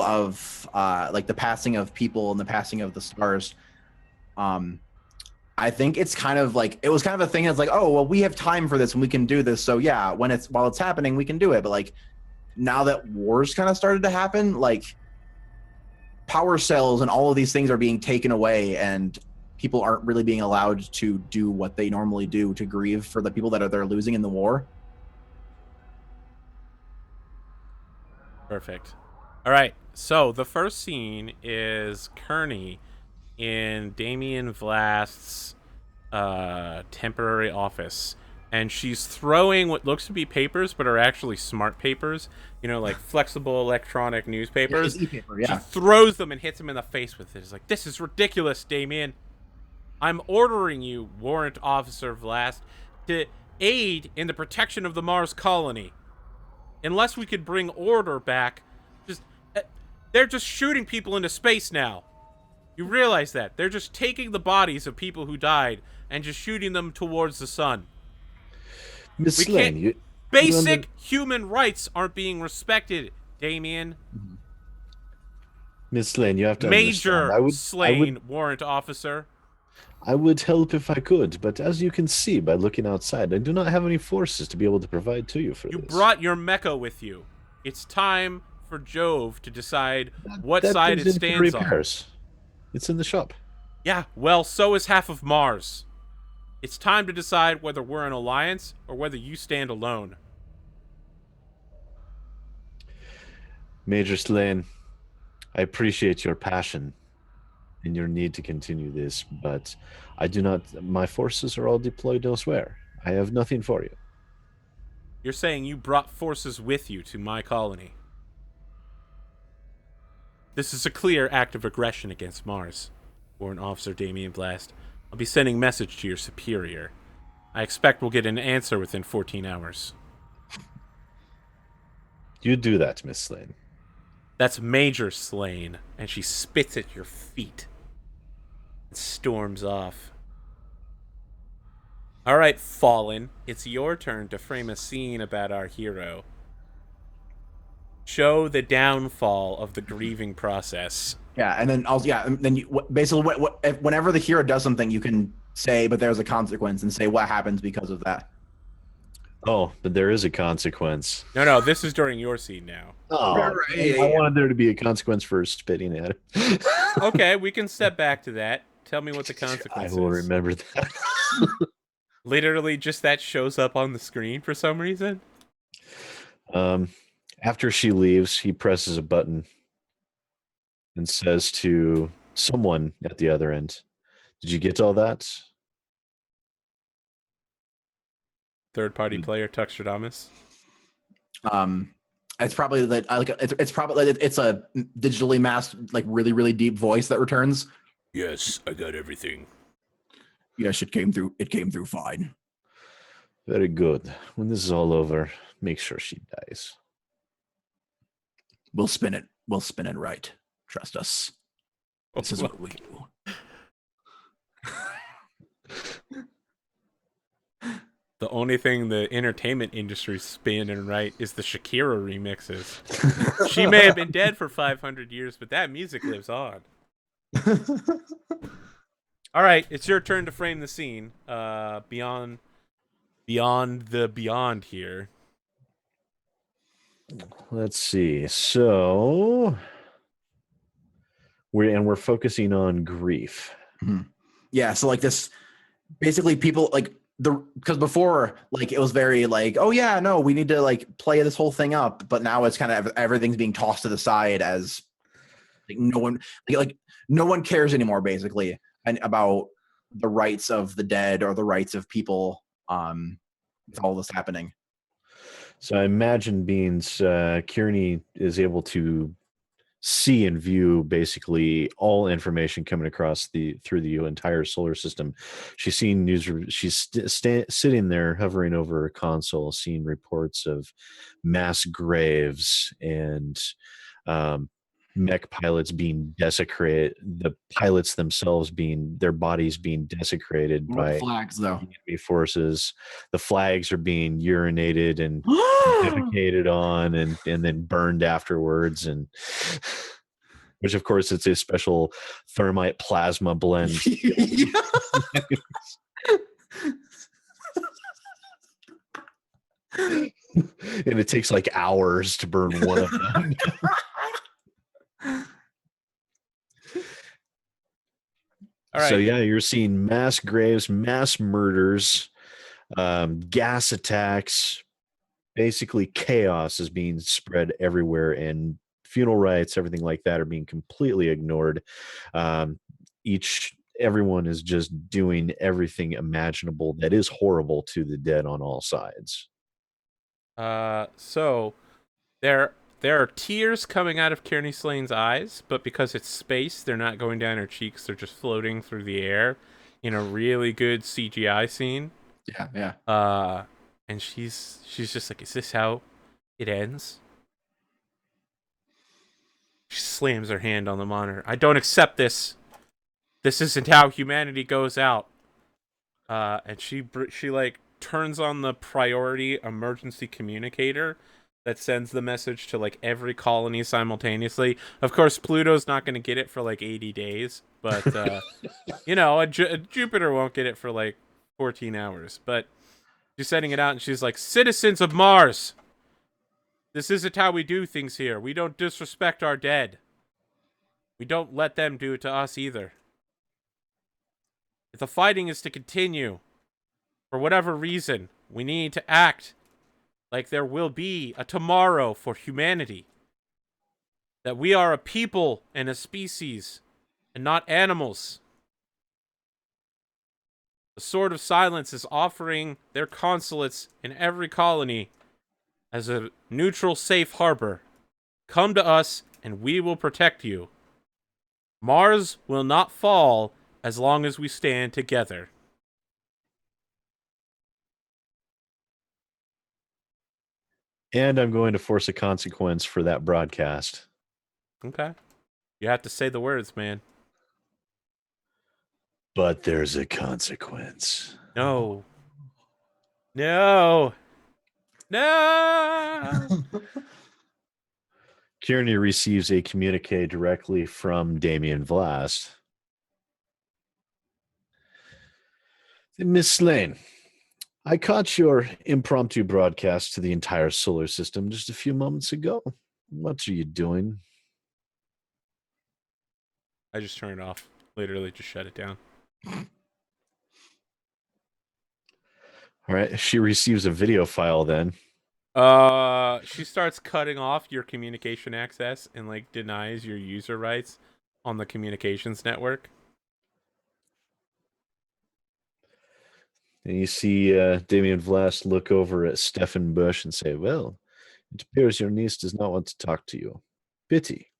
of like the passing of people and the passing of the stars, I think it's kind of like, it was kind of a thing that's like, oh well, we have time for this and we can do this, so yeah, while it's happening we can do it. But like now that wars kind of started to happen, like power cells and all of these things are being taken away, and people aren't really being allowed to do what they normally do to grieve for the people that they're losing in the war. Perfect. All right, so the first scene is Kearney in Damien Vlast's temporary office, and she's throwing what looks to be papers but are actually smart papers, you know, like flexible electronic newspapers. Yeah, e-paper, yeah. She throws them and hits him in the face with it. It's like, this is ridiculous, Damien. I'm ordering you, Warrant Officer Vlast, to aid in the protection of the Mars colony. Unless we could bring order back, they're just shooting people into space now. You realize that. They're just taking the bodies of people who died and just shooting them towards the sun. Miss We can't... Lane, you Basic human rights aren't being respected, Damien. Miss Lane, you have to Major understand. Slane, warrant officer. I would help if I could, but as you can see by looking outside, I do not have any forces to be able to provide to you for You this. brought your mecha with you. It's time for Jove to decide what that side is it in stands on. repairs. It's in the shop. Yeah, well, so is half of Mars. It's time to decide whether we're an alliance or whether you stand alone. Major Slane, I appreciate your passion and your need to continue this, but I do not. My forces are all deployed elsewhere. I have nothing for you. You're saying you brought forces with you to my colony. This is a clear act of aggression against Mars, Warrant Officer Damien Blast. I'll be sending message to your superior. I expect we'll get an answer within 14 hours. You do that, Miss Slane. That's Major Slane, and she spits at your feet and storms off. All right, Fallen, it's your turn to frame a scene about our hero. Show the downfall of the grieving process. Yeah, and then also then you basically whenever the hero does something, you can say, but there's a consequence, and say what happens because of that. Oh, but there is a consequence. No, this is during your scene now. Oh, Right. I wanted there to be a consequence for spitting at it. Okay, we can step back to that. Tell me what the I consequence will is. remember that. Literally, just that shows up on the screen for some reason. After she leaves, he presses a button and says to someone at the other end, "Did you get all that?" Third-party player Tuxtradamus. It's probably that it's probably it's a digitally masked, like really deep voice that returns. Yes, I got everything. Yes, it came through. It came through fine. Very good. When this is all over, make sure she dies. We'll spin it. We'll spin it right. Trust us. This is what we do. The only thing the entertainment industry's spinning right is the Shakira remixes. She may have been dead for 500 years, but that music lives on. All right, it's your turn to frame the scene. Beyond the beyond here. Let's see. So we're focusing on grief. Mm-hmm. Yeah, so like this, basically people like because before like it was very like, oh yeah, no, we need to like play this whole thing up, but now it's kind of everything's being tossed to the side as like no one cares anymore basically, and about the rights of the dead or the rights of people with all this happening. So I imagine Kearney is able to see and view basically all information coming across through the entire solar system. She's seen news. She's sitting there hovering over a console, seeing reports of mass graves and mech pilots being desecrated. The pilots themselves their bodies being desecrated by flags, though. enemy forces. The flags are being urinated and defecated on and then burned afterwards, and which of course it's a special thermite plasma blend. And it takes like hours to burn one of them. All right. So yeah, you're seeing mass graves, mass murders, gas attacks. Basically, chaos is being spread everywhere, and funeral rites, everything like that, are being completely ignored. Everyone is just doing everything imaginable that is horrible to the dead on all sides. So there are tears coming out of Kearney Slane's eyes, but because it's space, they're not going down her cheeks. They're just floating through the air in a really good CGI scene. Yeah. And she's just like, is this how it ends? She slams her hand on the monitor. I don't accept this. This isn't how humanity goes out. And she like turns on the priority emergency communicator that sends the message to like every colony simultaneously. Of course, Pluto's not going to get it for like 80 days, but you know, Jupiter won't get it for like 14 hours. But she's sending it out, and she's like, "Citizens of Mars, this isn't how we do things here. We don't disrespect our dead. We don't let them do it to us either. If the fighting is to continue, for whatever reason, we need to act like there will be a tomorrow for humanity. That we are a people and a species, and not animals. The Sword of Silence is offering their consulates in every colony as a neutral, safe harbor. Come to us, and we will protect you. Mars will not fall as long as we stand together." And I'm going to force a consequence for that broadcast. Okay. You have to say the words, man. But there's a consequence. No. No. No. Kearney receives a communique directly from Damien Vlast. Miss Slane, I caught your impromptu broadcast to the entire solar system just a few moments ago. What are you doing? I just turned it off. Literally just shut it down. All right. She receives a video file then. She starts cutting off your communication access and like denies your user rights on the communications network. And you see Damien Vlast look over at Stefan Bush and say, "Well, it appears your niece does not want to talk to you. Pity.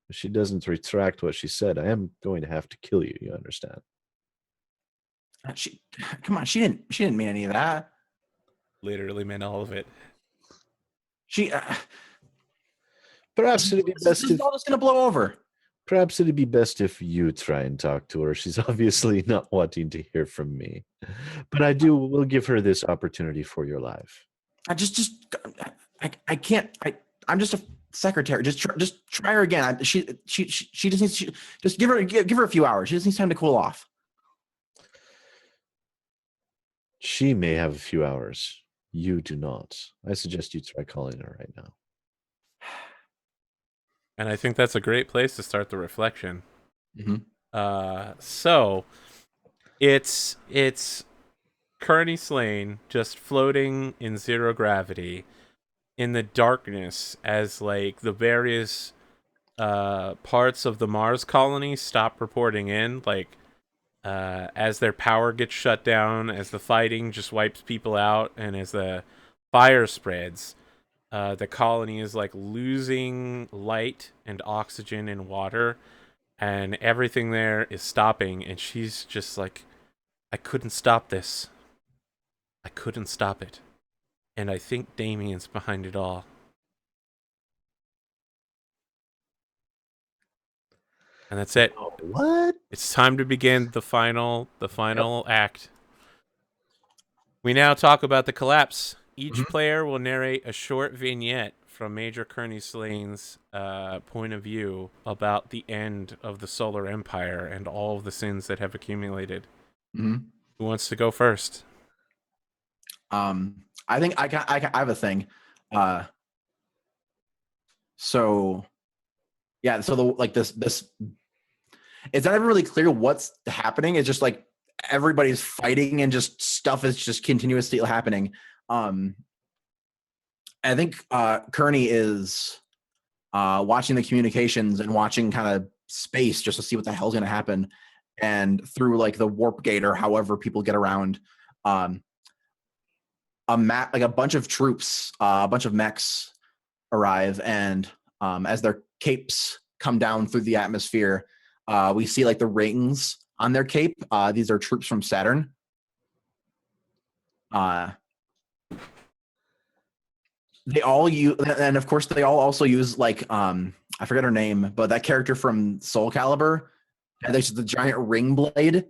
If she doesn't retract what she said, I am going to have to kill you, you understand?" Come on, she didn't mean any of that. Literally meant all of it. Perhaps it'd be best This if is all just gonna blow over. perhaps it'd be best if you try and talk to her. She's obviously not wanting to hear from me. But will give her this opportunity for your life. I can't. I'm just a secretary. Just try her again. She just needs just give her a few hours. She just needs time to cool off. She may have a few hours. You do not. I suggest you try calling her right now. And I think that's a great place to start the reflection. Mm-hmm. So it's Kearney Slane just floating in zero gravity in the darkness as like the various parts of the Mars colony stop reporting in, like as their power gets shut down, as the fighting just wipes people out, and as the fire spreads, the colony is like losing light and oxygen and water, and everything there is stopping, and she's just like, I couldn't stop this. I couldn't stop it. And I think Damien's behind it all. And that's it. Oh, what? It's time to begin the final act. We now talk about the collapse. Each player will narrate a short vignette from Major Kearney Slane's point of view about the end of the Solar Empire and all of the sins that have accumulated. Mm-hmm. Who wants to go first? I think I have a thing. So this it's not even really clear what's happening. It's just like everybody's fighting and just stuff is just continuously happening. I think Kearney is watching the communications and watching kind of space just to see what the hell's going to happen. And through like the warp gate or however people get around, a bunch of troops, a bunch of mechs arrive, and as their capes come down through the atmosphere, we see like the rings on their cape. These are troops from Saturn. They all use, and of course they all also use like I forget her name, but that character from Soul Calibur And there's the giant ring blade.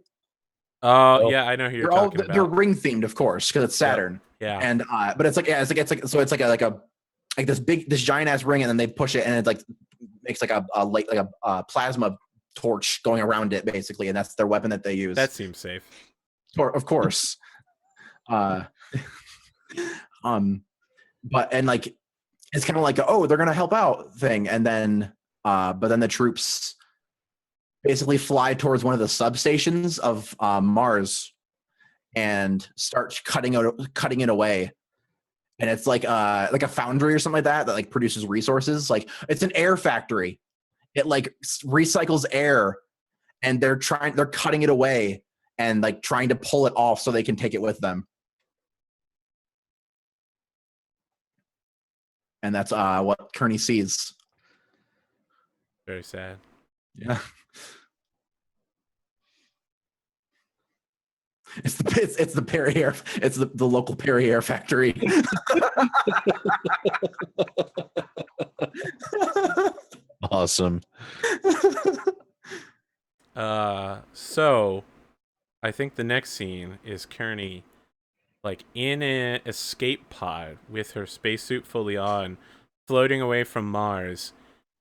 Oh, yeah, I know who you're They're all talking they're about. ring themed, of course, because it's Saturn. Yeah. And but it's like so it's like this giant ass ring, and then they push it, and it like makes like a plasma torch going around it, basically, and that's their weapon that they use. That seems safe. Of course. But and like it's kind of like they're gonna help out thing, and then but then the troops basically fly towards one of the substations of Mars and start cutting it away. And it's like a foundry or something like that like produces resources. Like it's an air factory. It like recycles air, and they're cutting it away and like trying to pull it off so they can take it with them. And that's what Kearney sees. Very sad. Yeah. It's the Perrier. It's the local Perrier factory. Awesome. So I think the next scene is Kearney like in an escape pod with her spacesuit fully on, floating away from Mars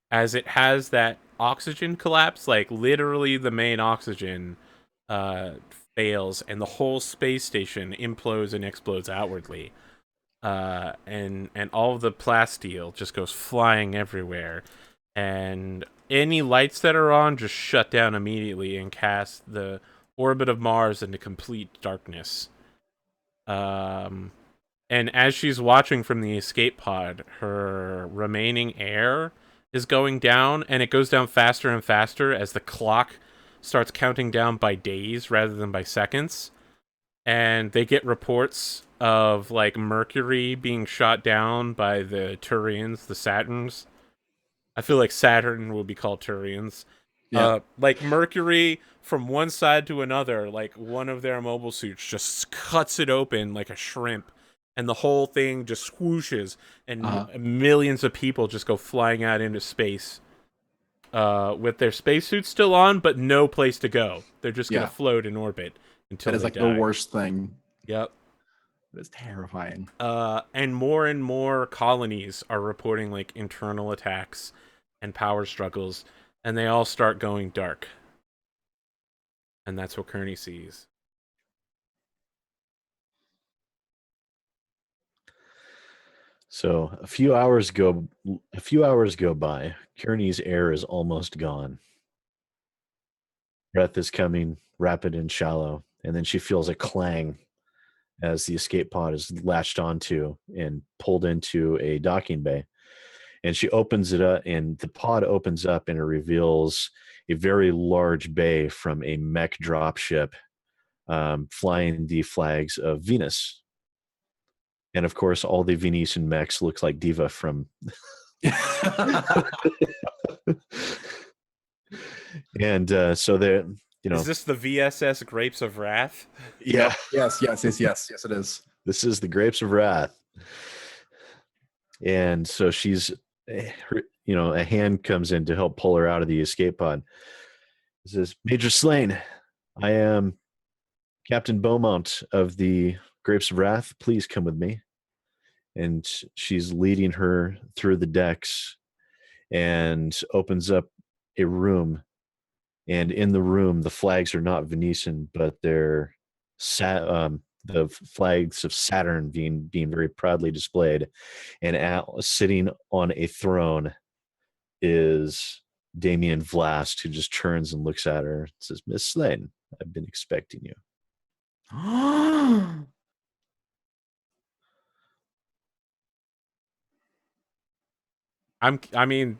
as it has that oxygen collapse, like literally the main oxygen fails and the whole space station implodes and explodes outwardly. And all of the plasteel just goes flying everywhere, and any lights that are on just shut down immediately and cast the orbit of Mars into complete darkness. And as she's watching from the escape pod, her remaining air is going down, and it goes down faster and faster as the clock starts counting down by days rather than by seconds. And they get reports of like Mercury being shot down by the Turians, the Saturns. I feel like Saturn will be called Turians. Yeah. Like Mercury from one side to another, like one of their mobile suits just cuts it open like a shrimp, and the whole thing just swooshes, and millions of people just go flying out into space with their spacesuits still on, but no place to go. They're just going to float in orbit until that is they like die. the worst thing. Yep. It's terrifying. And more colonies are reporting like internal attacks and power struggles, and they all start going dark. And that's what Kearney sees. So a few hours go by. Kearney's air is almost gone. Breath is coming, rapid and shallow, and then she feels a clang as the escape pod is latched onto and pulled into a docking bay. And she opens it up, and the pod opens up, and it reveals a very large bay from a mech dropship flying the flags of Venus. And of course, all the Venetian mechs look like Diva from. And so they're, Is this the VSS Grapes of Wrath? Yeah. Yes, it is. This is the Grapes of Wrath. And so she's, a hand comes in to help pull her out of the escape pod. It says, Major Slane, I am Captain Beaumont of the Grapes of Wrath. Please come with me. And she's leading her through the decks and opens up a room. And in the room, the flags are not Venetian, but they're the flags of Saturn being very proudly displayed. And sitting on a throne is Damien Vlast, who just turns and looks at her and says, Miss Slane, I've been expecting you.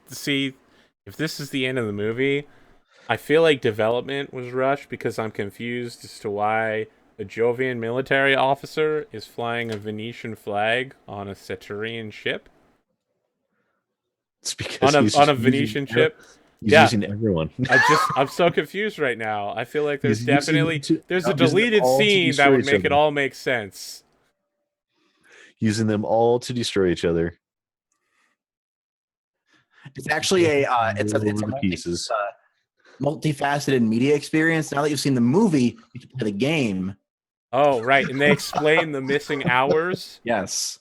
See, if this is the end of the movie, I feel like development was rushed because I'm confused as to why a Jovian military officer is flying a Venetian flag on a Saturnian ship. It's because on a Venetian ship. He's using everyone. I'm so confused right now. I feel like there's a deleted scene that would make it all make sense. Using them all to destroy each other. It's actually it's pieces. multifaceted media experience. Now that you've seen the movie, you can play the game. Oh, right. And they explain the missing hours. Yes.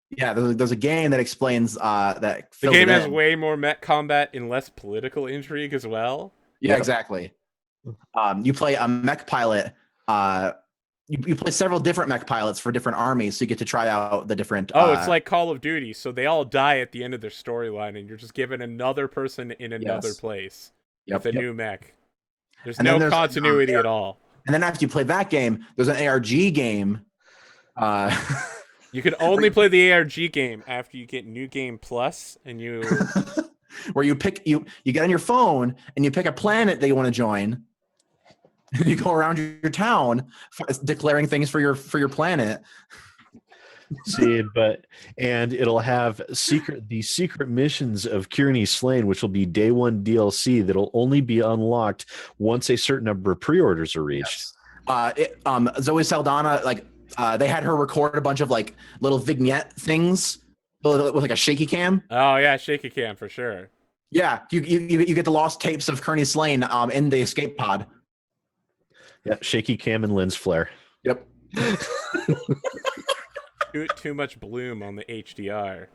Yeah, there's a game that explains that. The game has way more mech combat and less political intrigue as well. Yeah, exactly. You play a mech pilot. You play several different mech pilots for different armies, so you get to try out the different. Oh, it's like Call of Duty, so they all die at the end of their storyline, and you're just given another person in another place with a new mech. There's no continuity at all. And then after you play that game, there's an ARG game. You can only play the ARG game after you get New Game Plus, and you where you get on your phone and you pick a planet that you want to join. You go around your town declaring things for your planet. See, and it'll have the secret missions of Kearney Slain, which will be day one DLC that'll only be unlocked once a certain number of pre-orders are reached. Yes. Zoe Saldana, they had her record a bunch of like little vignette things with like a shaky cam. Oh yeah, shaky cam for sure. Yeah, you get the lost tapes of Kearney Slain in the escape pod. Yeah, shaky cam and lens flare. Yep. Too much bloom on the HDR.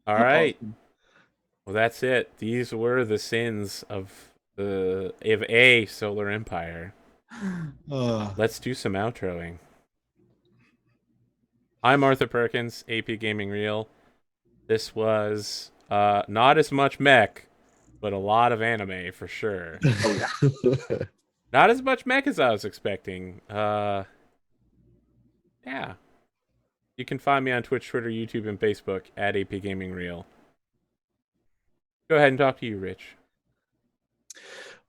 All right. Well, that's it. These were the sins of a Solar Empire. Let's do some outroing. I'm Arthur Perkins, AP Gaming Reel. This was not as much mech, but a lot of anime for sure. Not as much mech as I was expecting. Yeah. You can find me on Twitch, Twitter, YouTube, and Facebook at AP Gaming Reel. Go ahead and talk to you, Rich.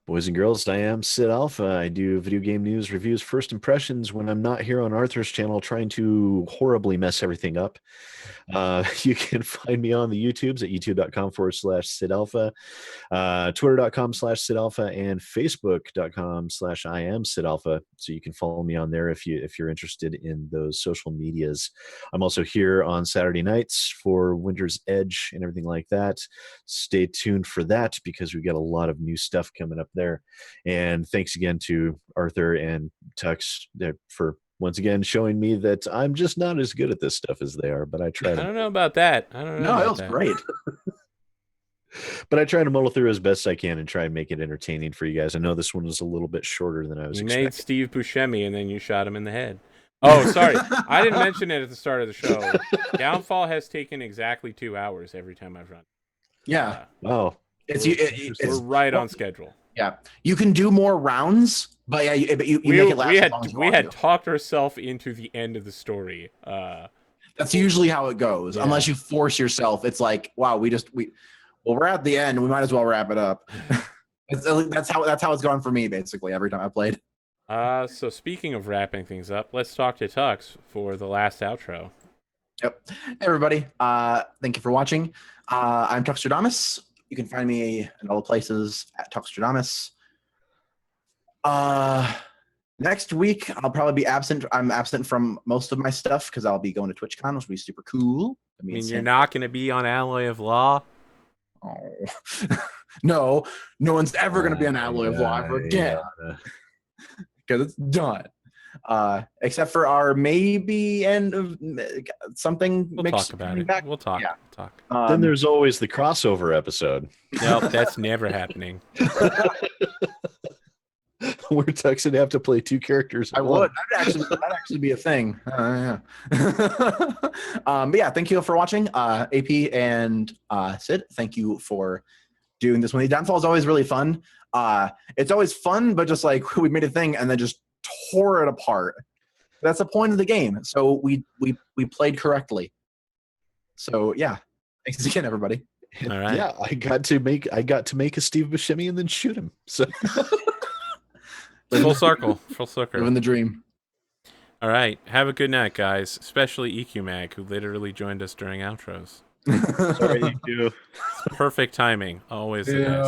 Boys and girls, I am Sid Alpha. I do video game news, reviews, first impressions when I'm not here on Arthur's channel trying to horribly mess everything up. You can find me on the YouTubes at youtube.com/Sid Alpha, twitter.com/Sid Alpha, and facebook.com/I am Sid Alpha. So you can follow me on there if you're interested in those social medias. I'm also here on Saturday nights for Winter's Edge and everything like that. Stay tuned for that because we've got a lot of new stuff coming up there. And thanks again to Arthur and Tux for once again showing me that I'm just not as good at this stuff as they are, but I try to. I don't know about that. I don't know. No, it was great. But I try to muddle through as best I can and try and make it entertaining for you guys. I know this one was a little bit shorter than I was expecting. You made Steve Buscemi and then you shot him in the head. Oh, sorry. I didn't mention it at the start of the show. Downfall has taken exactly 2 hours every time I've run. Yeah. Wow. We're right on schedule. Yeah. You can do more rounds, but yeah, you make it last as long as you want We had to. talked ourselves into the end of the story. That's usually how it goes. Yeah. Unless you force yourself. It's like, wow, we're at the end. We might as well wrap it up. That's how it's gone for me basically every time I played. So speaking of wrapping things up, let's talk to Tux for the last outro. Yep. Hey everybody. Thank you for watching. I'm Tuxtradamus. You can find me in all the places at Tuxtradamus. Next week I'll probably be absent. I'm absent from most of my stuff because I'll be going to TwitchCon, which will be super cool. I mean, you're not going to be on Alloy of Law? Oh. No one's ever going to be on Alloy of Law ever again. Because it's done. Except for our maybe end of something. We'll talk about it. We'll talk. Yeah. We'll talk. Then there's always the crossover episode. Nope, that's never happening. Where Tux would have to play 2 characters. I would. That'd actually be a thing. Yeah. But yeah, thank you for watching. AP and Sid, thank you for doing this one. The Downfall is always really fun. It's always fun, but just like we made a thing and then just tore it apart. That's the point of the game. So we played correctly. So yeah, thanks again, everybody. All right. Yeah, I got to make a Steve Buscemi and then shoot him. So full circle. Living the dream. All right. Have a good night, guys. Especially EQ Mag, who literally joined us during outros. sorry, you do. Perfect timing. Always the Yeah. best.